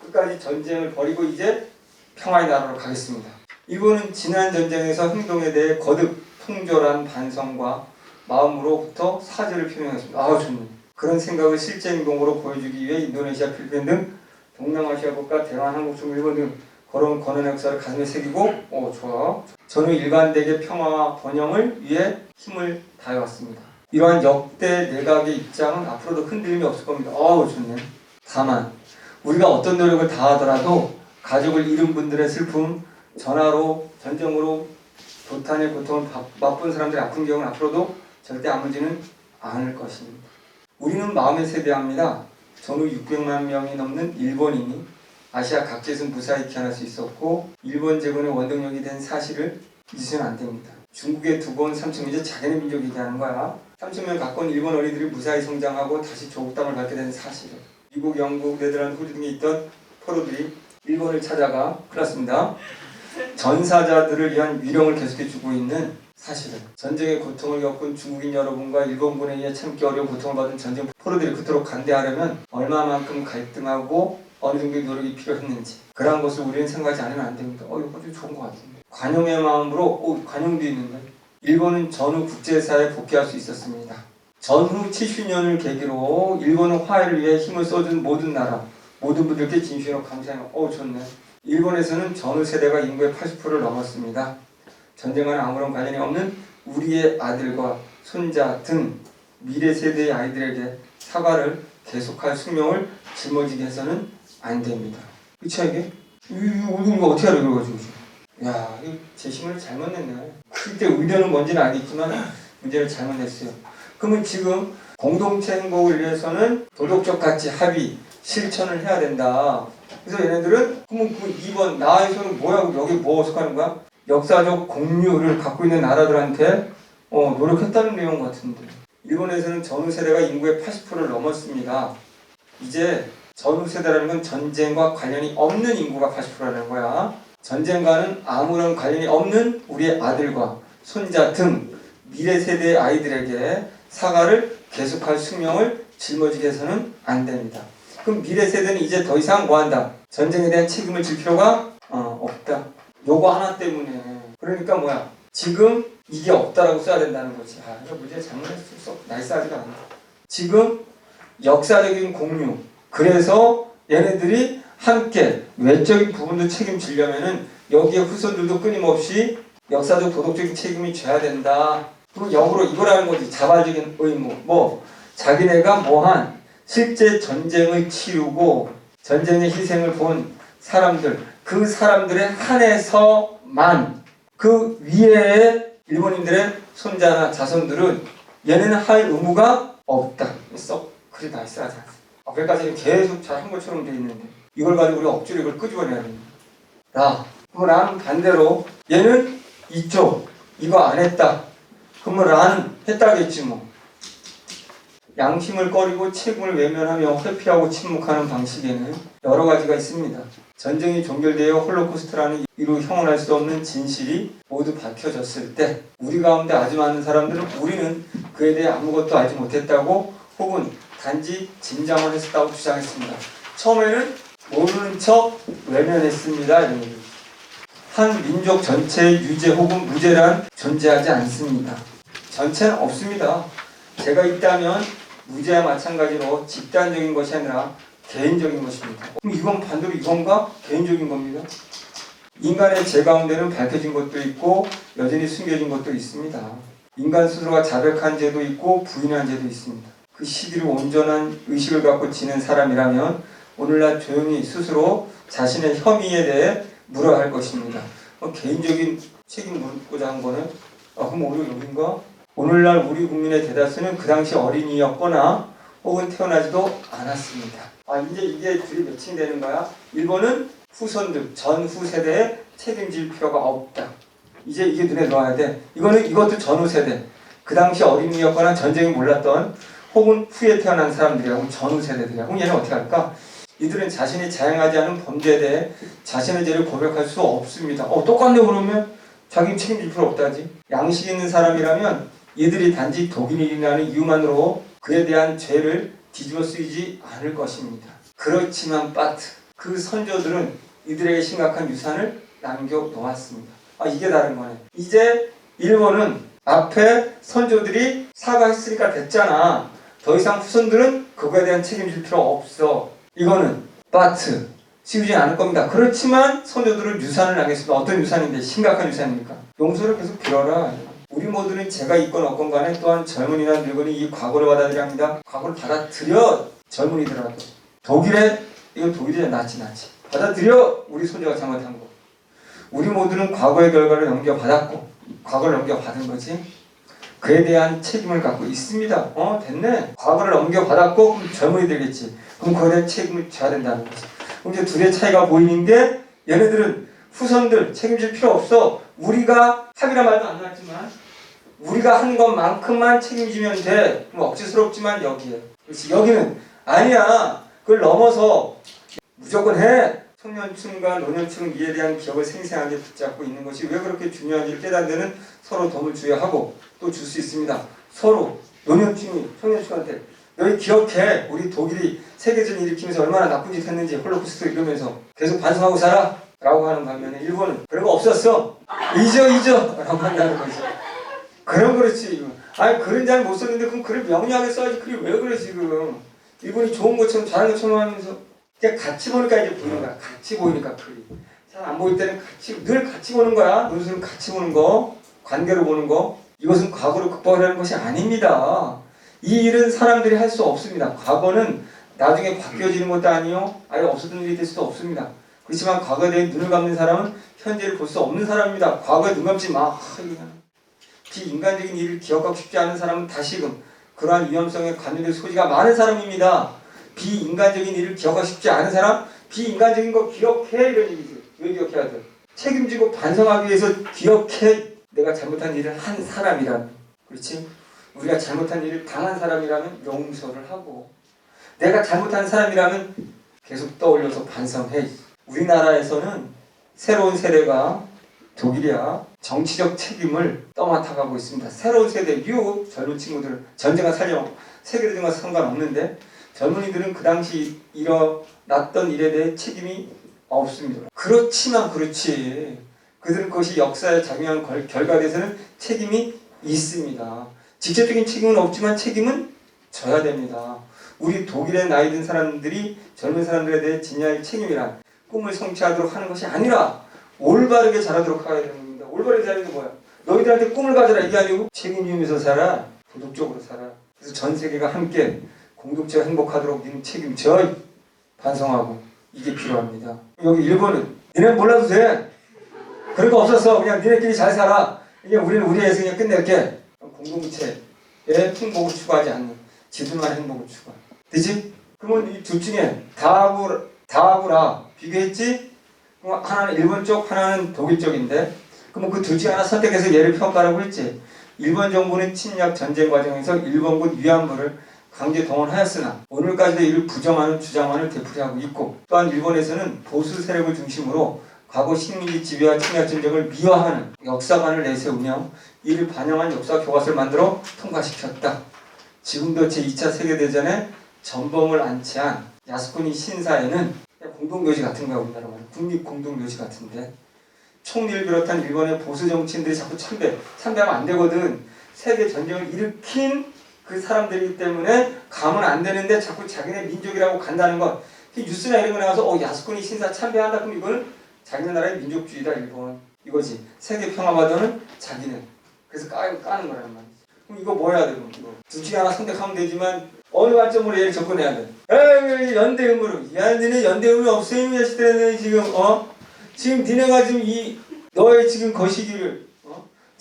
끝까지 전쟁을 벌이고 이제 평화의 나라로 가겠습니다. 일본은 지난 전쟁에서 행동에 대해 거듭 통절한 반성과 마음으로부터 사죄를 표명했습니다. 좋네. 그런 생각을 실제 행동으로 보여주기 위해 인도네시아, 필리핀 등 동남아시아 국가, 대만, 한국, 중국, 일본 등 걸어온 권한의 역사를 가슴에 새기고 좋아. 전후 일관되게 평화와 번영을 위해 힘을 다해왔습니다. 이러한 역대 내각의 입장은 앞으로도 흔들림이 없을 겁니다. 좋네. 다만 우리가 어떤 노력을 다하더라도 가족을 잃은 분들의 슬픔, 전화로, 전쟁으로 도탄의 고통을 맛본 사람들의 아픈 기억은 앞으로도 절대 아물지는 않을 것입니다. 우리는 마음에 세대합니다. 전후 600만 명이 넘는 일본인이 아시아 각지에서 무사히 귀환할 수 있었고 일본 제군의 원동력이 된 사실을 잊으면 안 됩니다. 중국에 두고 온 삼천민족 자기네 민족 얘기하는 거야. 3,000명 갖고 온 일본 어린이들이 무사히 성장하고 다시 조국 땅을 밟게 된 사실을 미국, 영국, 네덜란드, 호주 등에 있던 포로들이 일본을 찾아가 클났습니다. 전사자들을 위한 위령을 계속해주고 있는 사실은 전쟁의 고통을 겪은 중국인 여러분과 일본군에 의해 참기 어려운 고통을 받은 전쟁 포로들이 그토록 간대하려면 얼마만큼 갈등하고 어느 정도의 노력이 필요했는지 그러한 것을 우리는 생각하지 않으면 안 됩니다. 이거 좀 좋은 것 같은데. 관용의 마음으로 관용도 있는데 일본은 전후 국제사회에 복귀할 수 있었습니다. 전후 70년을 계기로 일본은 화해를 위해 힘을 쏟은 모든 나라 모든 분들께 진심으로 감사해요. 좋네. 일본에서는 전후 세대가 인구의 80%를 넘었습니다. 전쟁과는 아무런 관련이 없는 우리의 아들과 손자 등 미래 세대의 아이들에게 사과를 계속할 숙명을 짊어지게 해서는 안 됩니다. 그쵸 이게? 이거 어떻게 알아 그래가지고 야, 이 재심을 잘못 냈네. 그때 의도는 뭔지는 알겠지만 문제를 잘못 냈어요. 그러면 지금 공동체 행복을 위해서는 도덕적 가치 합의 실천을 해야 된다. 그래서 얘네들은 그러면 그 2번 나에서는 뭐야? 여기 뭐 속하는 거야? 역사적 공유를 갖고 있는 나라들한테 노력했다는 내용 같은데 일본에서는 전후 세대가 인구의 80%를 넘었습니다. 이제 전후 세대라는 건 전쟁과 관련이 없는 인구가 80%라는 거야. 전쟁과는 아무런 관련이 없는 우리의 아들과 손자 등 미래 세대의 아이들에게 사과를 계속할 숙명을 짊어지게 해서는 안 됩니다. 그럼 미래 세대는 이제 더 이상 뭐한다? 전쟁에 대한 책임을 질 필요가 없다. 요거 하나 때문에. 그러니까 뭐야? 지금 이게 없다라고 써야 된다는 거지. 이거 문제 잘못했어. 나이스하지가 않아. 지금 역사적인 공유. 그래서 얘네들이 함께 외적인 부분도 책임지려면은 여기에 후손들도 끊임없이 역사적 도덕적인 책임이 져야 된다. 그리고 역으로 이거라는 거지. 자발적인 의무. 자기네가 뭐한 실제 전쟁을 치르고 전쟁의 희생을 본 사람들, 그 사람들에 한해서만 그 위에 일본인들의 손자나 자손들은 얘네는 할 의무가 없다. 그래 나이스하지 않아. 앞에까지는 계속 잘 한 것처럼 돼 있는데 이걸 가지고 우리가 억지로 이걸 끄집어내야 됩니다. 그럼 란 반대로 얘는 이쪽 이거 안 했다. 그러면 란 했다겠지 뭐. 양심을 꺼리고 책임을 외면하며 회피하고 침묵하는 방식에는 여러 가지가 있습니다. 전쟁이 종결되어 홀로코스트라는 이루 형언할 수 없는 진실이 모두 밝혀졌을 때 우리 가운데 아주 많은 사람들은 우리는 그에 대해 아무것도 알지 못했다고 혹은 단지 짐작만 했었다고 주장했습니다. 처음에는 모르는 척 외면했습니다. 이런 얘기. 한 민족 전체의 유죄 혹은 무죄란 존재하지 않습니다. 전체는 없습니다. 제가 있다면 무죄와 마찬가지로 집단적인 것이 아니라 개인적인 것입니다. 그럼 이건 반대로 이건가? 개인적인 겁니다. 인간의 죄 가운데는 밝혀진 것도 있고 여전히 숨겨진 것도 있습니다. 인간 스스로가 자백한 죄도 있고 부인한 죄도 있습니다. 그 시기를 온전한 의식을 갖고 지낸 사람이라면 오늘날 조용히 스스로 자신의 혐의에 대해 물어야 할 것입니다. 개인적인 책임 묻고자 한 거는 그럼 우리 여긴가? 오늘날 우리 국민의 대다수는 그 당시 어린이였거나 혹은 태어나지도 않았습니다. 이제 이게 둘이 매칭 되는 거야. 1번은 후손들, 전후 세대에 책임질 필요가 없다. 이제 이게 눈에 들어와야 돼. 이것도 전후 세대. 그 당시 어린이였거나 전쟁이 몰랐던 혹은 후에 태어난 사람들이야. 혹은 전후 세대들이야. 그럼 얘는 어떻게 할까? 이들은 자신이 자행하지 않은 범죄에 대해 자신의 죄를 고백할 수 없습니다. 똑같네 그러면 자기 책임질 필요 없다지. 양식 있는 사람이라면 이들이 단지 독일인이라는 이유만으로 그에 대한 죄를 뒤집어 쓰이지 않을 것입니다. 그렇지만 그 선조들은 이들에게 심각한 유산을 남겨놓았습니다. 이게 다른 거네. 이제 1번은 앞에 선조들이 사과했으니까 됐잖아. 더 이상 후손들은 그거에 대한 책임질 필요 없어. 이거는 씌우지 않을 겁니다. 그렇지만 선조들은 유산을 남겼습니다. 어떤 유산인데? 심각한 유산입니까? 용서를 계속 빌어라. 우리 모두는 죄가 있건 없건 간에 또한 젊은이나 늙은이 이 과거를 받아들여야 합니다. 과거를 받아들여. 젊은이들하고 이건 독일이 낫지 받아들여. 우리 손자가 잘못한 거. 우리 모두는 과거의 결과를 넘겨받았고 과거를 넘겨받은 거지. 그에 대한 책임을 갖고 있습니다. 됐네. 과거를 넘겨받았고 그럼 젊은이 되겠지. 그럼 그에 대한 책임을 져야 된다는 거지. 그럼 이제 둘의 차이가 보이는 게 얘네들은 후손들 책임질 필요 없어. 우리가 합의란 말도 안 나왔지만 우리가 한 것만큼만 책임지면 돼. 그럼 억지스럽지만 여기에. 그렇지. 여기는 아니야. 그걸 넘어서 무조건 해. 청년층과 노년층 이에 대한 기억을 생생하게 붙잡고 있는 것이 왜 그렇게 중요한지를 깨닫는 데는 서로 도움을 줘야 하고 또 줄 수 있습니다. 서로 노년층이 청년층한테 너희 기억해. 우리 독일이 세계전 일으키면서 얼마나 나쁜 짓 했는지 홀로코스트 이러면서 계속 반성하고 살아. 라고 하는 반면에 일본은 그런 거 없었어. 잊어. 라고 한다는 거지. 그럼 그렇지. 글은 잘 못 썼는데 그럼 글을 명료하게 써야지. 글이 왜 그래 지금. 일본이 좋은 것처럼 잘하는 것처럼 하면서 그냥 같이 보니까 이제 보이는 거야. 같이 보이니까 글이. 잘 안 보일 때는 늘 같이 보는 거야. 논술은 같이 보는 거. 관계로 보는 거. 이것은 과거로 극복하려는 것이 아닙니다. 이 일은 사람들이 할 수 없습니다. 과거는 나중에 바뀌어지는 것도 아니요. 아예 없었던 일이 될 수도 없습니다. 그렇지만 과거에 대해 눈을 감는 사람은 현재를 볼 수 없는 사람입니다. 과거에 눈 감지 마. 비인간적인 일을 기억하고 싶지 않은 사람은 다시금 그러한 위험성에 관련된 소지가 많은 사람입니다. 비인간적인 일을 기억하고 싶지 않은 사람, 비인간적인 거 기억해 이런 얘기지. 왜 기억해야 돼? 책임지고 반성하기 위해서 기억해. 내가 잘못한 일을 한 사람이라면. 그렇지? 우리가 잘못한 일을 당한 사람이라면 용서를 하고 내가 잘못한 사람이라면 계속 떠올려서 반성해. 우리나라에서는 새로운 세대가 독일이야 정치적 책임을 떠맡아가고 있습니다. 새로운 세대, 젊은 친구들 전쟁과 살려 세계대전과 상관없는데 젊은이들은 그 당시 일어났던 일에 대해 책임이 없습니다. 그렇지만 그렇지. 그들은 그것이 역사에 작용한 결과에 대해서는 책임이 있습니다. 직접적인 책임은 없지만 책임은 져야 됩니다. 우리 독일의 나이 든 사람들이 젊은 사람들에 대해 지녀야 할 책임이란 꿈을 성취하도록 하는 것이 아니라 올바르게 자라도록 하야 됩니다. 올바르게 자라는 게 뭐야? 너희들한테 꿈을 가져라 이게 아니고 책임지면서 살아. 도덕적으로 살아. 그래서 전 세계가 함께 공동체가 행복하도록 니는 책임져. 반성하고 이게 필요합니다. 여기 일본은 니네는 몰라도 돼. 그런 거 없었어. 그냥 니네끼리 잘 살아. 그냥 우리는 우리에서 그냥 끝낼게. 공동체의 행복을 추구하지 않는 지들만의 행복을 추구하. 되지? 그러면 이 둘 중에 다하구라 비교했지? 하나는 일본 쪽, 하나는 독일 쪽인데 그럼 그 둘 중에 하나 선택해서 얘를 평가하라고 했지. 일본 정부는 침략 전쟁 과정에서 일본군 위안부를 강제 동원하였으나 오늘까지도 이를 부정하는 주장만을 되풀이하고 있고 또한 일본에서는 보수 세력을 중심으로 과거 식민지 지배와 침략 전쟁을 미화하는 역사관을 내세우며 이를 반영한 역사 교과서를 만들어 통과시켰다. 지금도 제2차 세계대전에 전범을 안치한 야스쿠니 신사에는 공동묘지 같은 거야. 우리나라 말은 국립공동묘지 같은데 총리를 비롯한 일본의 보수 정치인들이 자꾸 참배하면 안 되거든. 세계 전쟁을 일으킨 그 사람들이기 때문에 가면 안 되는데 자꾸 자기네 민족이라고 간다는 것. 뉴스나 이런 거 나와서 야스쿠니 신사 참배한다. 그럼 이거는 자기네 나라의 민족주의다 일본. 이거지. 세계 평화받아는 자기는. 그래서 까는 거란 말이지. 그럼 이거 뭐 해야 돼? 이거 둘 중에 하나 선택하면 되지만 어느 관점으로 얘를 접근해야 돼? 에이 연대음으로. 야 니네 연대음이 없어 이 자식들은 지금 지금 니네가 지금 너의 지금 거시기를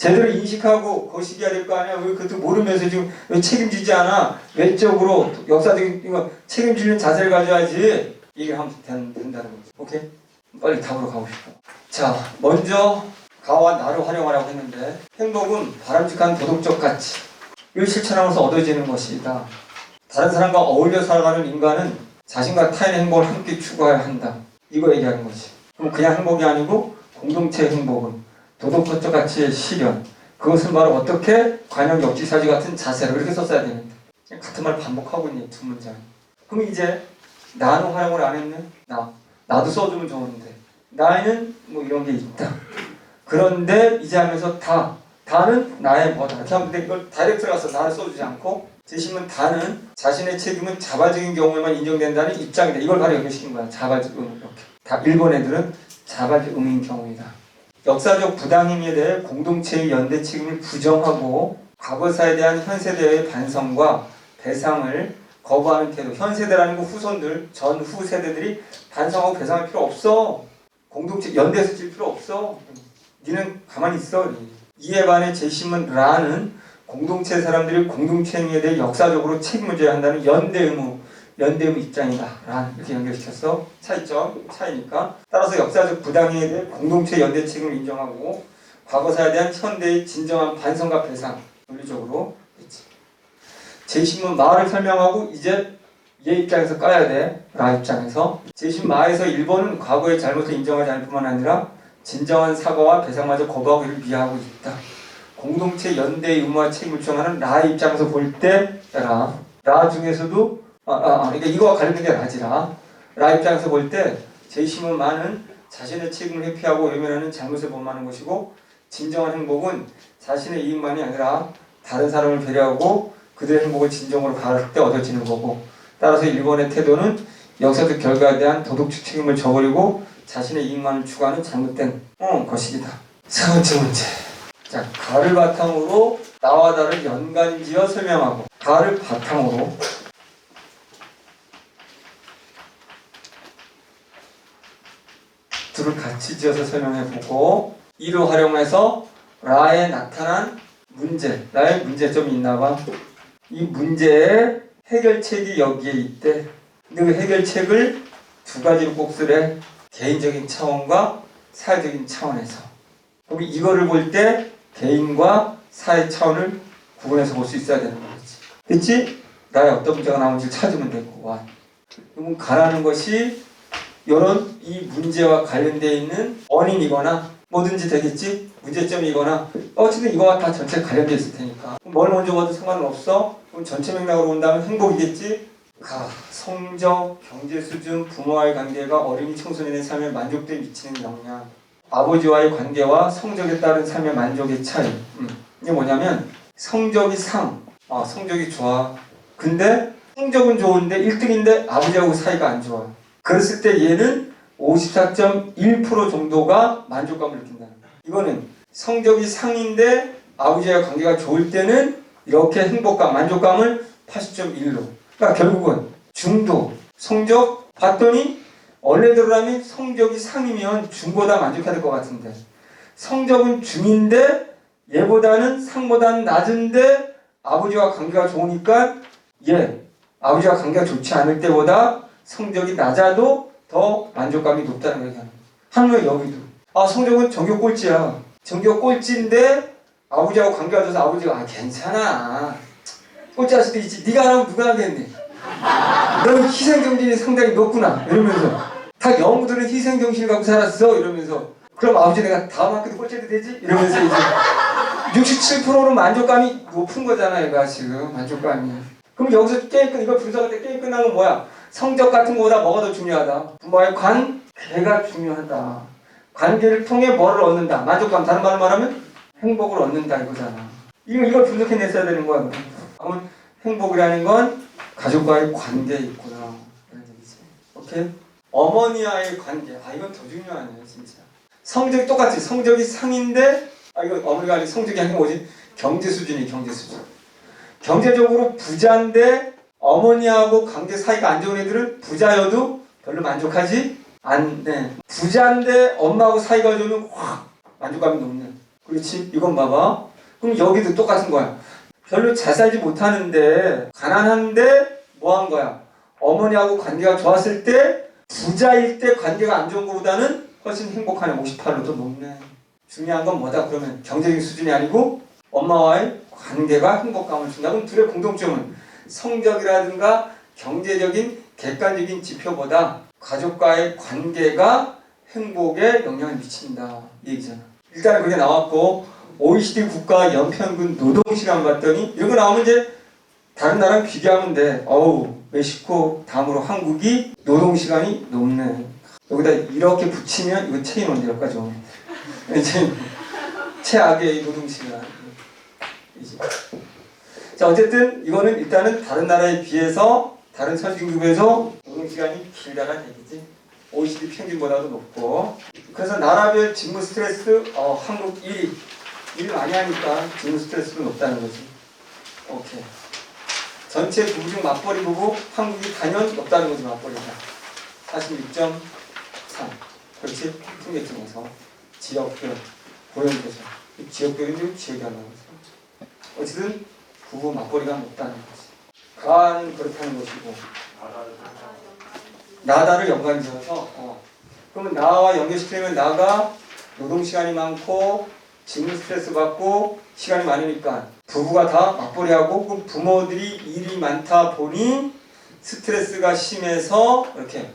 제대로 인식하고 거시기해야 될 거 아니야. 왜 그것도 모르면서 지금 왜 책임지지 않아? 외적으로 역사적인 이거 책임지는 자세를 가져야지. 이게 하면 된다는 거지. 오케이? 빨리 답으로 가고 싶어. 자, 먼저 가와 나를 활용하라고 했는데 행복은 바람직한 도덕적 가치를 실천하면서 얻어지는 것이다. 다른 사람과 어울려 살아가는 인간은 자신과 타인의 행복을 함께 추구해야 한다. 이거 얘기하는 거지. 그럼 그냥 행복이 아니고 공동체 행복은 도덕적 가치의 실현. 그것은 바로 어떻게 관용 역지사지 같은 자세로 이렇게 썼어야 되는데 같은 말 반복하고 있네 두 문장. 그럼 이제 나는 활용을 안 했네. 나도 써주면 좋은데 나에는 뭐 이런 게 있다. 그런데 이제 하면서 다는 나의 뭐다. 이렇게 하면 돼. 이걸 다이렉트로 가서 나를 써주지 않고 제시문 다는 자신의 책임은 자발적인 경우에만 인정된다는 입장이다. 이걸 바로 연결시킨 거야. 자발적 의무. 이렇게. 다 일본 애들은 자발적 의무인 경우이다. 역사적 부당행위에 대해 공동체의 연대 책임을 부정하고 과거사에 대한 현세대의 반성과 배상을 거부하는 태도. 현세대라는 거 후손들, 전후 세대들이 반성하고 배상할 필요 없어. 공동체 연대에서 질 필요 없어. 니는 가만히 있어. 이에 반해 제시문 라는 공동체 사람들이 공동체 행위에 대해 역사적으로 책임을 져야 한다는 연대 의무 입장이다. 란 이렇게 연결시켰어. 차이니까. 따라서 역사적 부당행위에 대해 공동체 연대 책임을 인정하고 과거사에 대한 현대의 진정한 반성과 배상 논리적으로 있지. 제시문 마를 설명하고 이제 얘 입장에서 까야 돼. 라 입장에서. 제시문 마에서 일본은 과거의 잘못을 인정하지 않을 뿐만 아니라 진정한 사과와 배상마저 거부하고 이를 미화하고 있다. 공동체 연대의 의무와 책임을 주장하는 라의 입장에서 볼 때 라 중에서도 그러니까 이거와 관련된 게 라지라. 라 입장에서 볼 때 제시문 마는 자신의 책임을 회피하고 외면하는 잘못을 범하는 것이고 진정한 행복은 자신의 이익만이 아니라 다른 사람을 배려하고 그들의 행복을 진정으로 가를 때 얻어지는 거고 따라서 일본의 태도는 역사적 결과에 대한 도덕적 책임을 저버리고 자신의 이익만을 추구하는 잘못된 것이다. 세 번째 문제. 자, 가를 바탕으로 나와 다를 연관지어 설명하고 가를 바탕으로 둘을 같이 지어서 설명해보고 이를 활용해서 라에 나타난 문제, 나의 문제점이 있나봐. 이 문제의 해결책이 여기에 있대. 근데 그 해결책을 두 가지로 꼭 쓰래. 개인적인 차원과 사회적인 차원에서. 그럼 이거를 볼 때 개인과 사회 차원을 구분해서 볼 수 있어야 되는 거지. 그치? 나의 어떤 문제가 나오는지 찾으면 되고. 그럼 가라는 것이 이런 이 문제와 관련되어 있는 원인이거나 뭐든지 되겠지? 문제점이거나 어쨌든 이거와 다 전체 관련되어 있을 테니까 뭘 먼저 봐도 상관은 없어? 그럼 전체 맥락으로 본다면 행복이겠지? 성적, 경제 수준, 부모와의 관계가 어린이 청소년의 삶에 만족도에 미치는 영향 아버지와의 관계와 성적에 따른 삶의 만족의 차이. 이게 뭐냐면 성적이 성적이 좋아. 근데 성적은 좋은데 1등인데 아버지하고 사이가 안 좋아. 그랬을 때 얘는 54.1% 정도가 만족감을 느낀다는 거야. 이거는 성적이 상인데 아버지와 관계가 좋을 때는 이렇게 행복감, 만족감을 80.1로. 그러니까 결국은 중도, 성적 봤더니 원래대로라면 성적이 상이면 중보다 만족해야 될 것 같은데 성적은 중인데 얘보다는 상보다는 낮은데 아버지와 관계가 좋으니까 아버지와 관계가 좋지 않을 때보다 성적이 낮아도 더 만족감이 높다는 얘기하는 거야. 한국에 여기도 성적은 전교 꼴찌야. 전교 꼴찌인데 아버지하고 관계가 좋아서 아버지가 괜찮아. 꼴찌할 수도 있지. 네가 안 하면 누가 하겠니? 너는 희생정신이 상당히 높구나. 이러면서 다 영웅들은 희생정신을 갖고 살았어. 이러면서 그럼 아버지 내가 다음 학기도 꼴찌해도 되지? 이러면서 이제 67%는 만족감이 높은 거잖아. 얘가 지금 만족감이. 그럼 여기서 이거 분석할 때 게임 끝난 건 뭐야? 성적 같은 거보다 뭐가 더 중요하다? 부모와의 관계가 중요하다. 관계를 통해 뭐를 얻는다? 만족감. 다른 말로 말하면 행복을 얻는다 이거잖아. 이걸 분석해냈어야 되는 거야. 그러면 행복이라는 건 가족과의 관계에 있구나. 이런 얘기지. 오케이? 어머니와의 관계. 이건 더 중요하네 진짜. 성적이 똑같지. 성적이 상인데 이거 어머니가 아니고 성적이 아니고 뭐지? 경제 수준. 경제적으로 부자인데 어머니하고 관계 사이가 안 좋은 애들은 부자여도 별로 만족하지 않네. 부자인데 엄마하고 사이가 좋으면 확 만족감이 높네. 그렇지? 이건 봐봐. 그럼 여기도 똑같은 거야. 별로 잘 살지 못하는데 가난한데 뭐 한 거야? 어머니하고 관계가 좋았을 때 부자일 때 관계가 안 좋은 것보다는 훨씬 행복하네. 58로 더 높네. 중요한 건 뭐다? 그러면 경제적인 수준이 아니고 엄마와의 관계가 행복감을 준다. 그럼 둘의 공통점은 성적이라든가 경제적인 객관적인 지표보다 가족과의 관계가 행복에 영향을 미친다. 이 얘기잖아. 일단은 그게 나왔고 OECD 국가 연평균 노동시간 봤더니 이거 나오면 이제 다른 나라랑 비교하면 돼. 어우, 멕시코 다음으로 한국이 노동시간이 높네. 여기다 이렇게 붙이면 이거 체인원데 여기까지 오네. 이제 최악의 노동시간. 이제. 자, 어쨌든 이거는 일단은 다른 나라에 비해서 다른 선진국에서 노동시간이 길다는 얘기지. OECD 평균보다도 높고. 그래서 나라별 직무 스트레스 한국 1위. 일 많이 하니까 직무 스트레스도 높다는 거지. 오케이. 전체 부부 중 맞벌이 부부 한국이 단연 높다는 거지. 맞벌이가 46.3. 그렇지? 통계청에서 지역별 고용조사. 지역별인데 지역이 안 나와서. 어쨌든 부부 맞벌이가 높다는 거지. 가는 그렇다는 것이고. 나다를 연관지어서 그러면 나와 연결시키려면 나가 노동시간이 많고 직무 스트레스 받고 시간이 많으니까 부부가 다 맞벌이하고 그럼 부모들이 일이 많다 보니 스트레스가 심해서 이렇게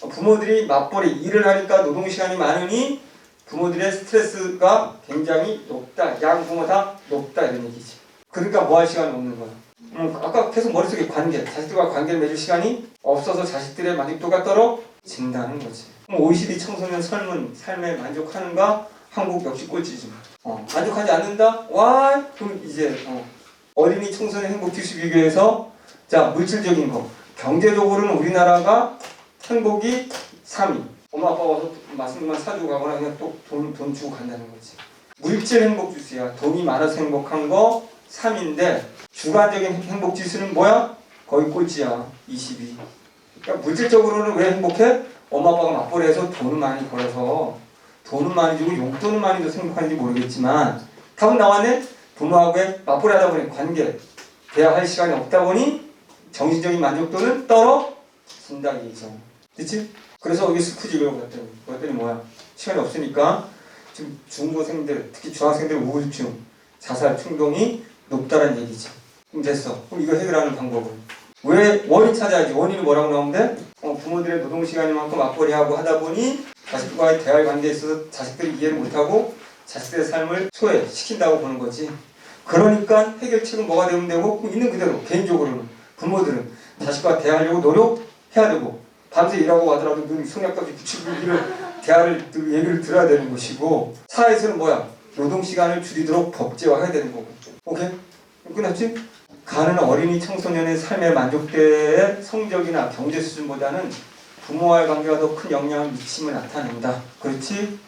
부모들이 맞벌이 일을 하니까 노동시간이 많으니 부모들의 스트레스가 굉장히 높다. 양부모 다 높다 이런 얘기지. 그러니까 뭐 할 시간이 없는 거야. 아까 계속 머릿속에 관계, 자식들과 관계를 맺을 시간이 없어서 자식들의 만족도가 떨어진다는 거지. 그럼 OECD 청소년 삶에 만족하는가? 한국 역시 꼴찌지. 만족하지 않는다? 와, 그럼 이제 어린이 청소년 행복지수 비교해서 자 물질적인 거, 경제적으로는 우리나라가 행복이 3위. 엄마 아빠가 와서 맛있는 것만 사주고 가거나 그냥 또 돈 주고 간다는 거지. 물질 행복지수야. 돈이 많아서 행복한 거 3위인데 주관적인 행복지수는 뭐야? 거의 꼴찌야. 22. 그러니까 물질적으로는 왜 행복해? 엄마 아빠가 맞벌이해서 돈을 많이 벌어서 돈은 많이 주고 용돈은 많이 줘서 행복한지 모르겠지만 답은 나왔네. 부모하고의 맞벌이 하다 보니 관계 대화할 시간이 없다 보니 정신적인 만족도는 떨어진다 얘기죠. 그치? 그래서 여기 스쿠지를 봤더니 뭐야? 시간이 없으니까 지금 중고생들 특히 중학생들 우울증 자살 충동이 높다는 얘기죠. 그럼 됐어. 그럼 이거 해결하는 방법은 왜 원인 찾아야지. 원인이 뭐라고 나오는데 부모들의 노동시간이 많고 맞벌이하고 하다 보니 자식들과의 대화의 관계에 있어서 자식들이 이해를 못하고 자식들의 삶을 소외시킨다고 보는 거지. 그러니까 해결책은 뭐가 되면 되고 있는 그대로 개인적으로는 부모들은 자식과 대화하려고 노력해야 되고 밤새 일하고 하더라도 눈 성냥까지 붙이고 대화를 얘기를 들어야 되는 것이고 사회에서는 뭐야? 노동시간을 줄이도록 법제화해야 되는 거고. 오케이? 끝났지? 가는 어린이 청소년의 삶의 만족도의 성적이나 경제 수준보다는 부모와의 관계가 더 큰 영향을 미침을 나타낸다. 그렇지?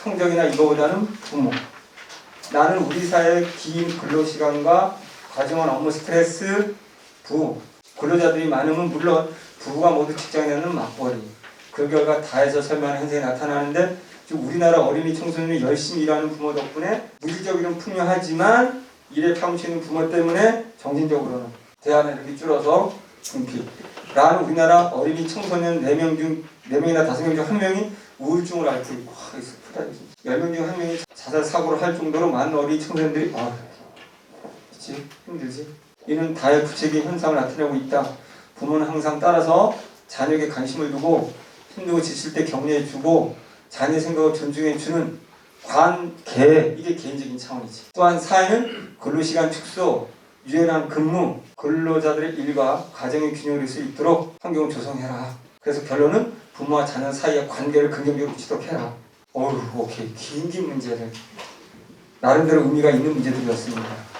성적이나 이거보다는 부모. 나는 우리 사회의 긴 근로시간과 과중한 업무 스트레스, 근로자들이 많으면 물론 부부가 모두 직장에 내는 맞벌이. 그 결과 다해서 설명하는 현상이 나타나는데 지금 우리나라 어린이 청소년이 열심히 일하는 부모 덕분에 물질적으로는 풍요하지만 일에 파묻히는 부모 때문에 정신적으로는 대안을 이렇게 줄어서 궁핍. 나는 우리나라 어린이 청소년 4명 중 4명이나 5명 중 1명이 우울증을 앓고 있고 슬프다. 10명 중 1명이 자살 사고를 할 정도로 많은 어린이 청소년들이 그치? 힘들지? 이는 다의 구체적인 현상을 나타내고 있다. 부모는 항상 따라서 자녀에게 관심을 두고 힘들고 지칠 때 격려해주고 자녀의 생각을 존중해주는 관계, 이게 개인적인 차원이지. 또한 사회는 근로시간 축소, 유연한 근무, 근로자들의 일과 가정의 균형을 이룰 수 있도록 환경을 조성해라. 그래서 결론은 부모와 자녀 사이의 관계를 긍정적으로 지도록 해라. 오케이. 긴 문제를 나름대로 의미가 있는 문제들이었습니다.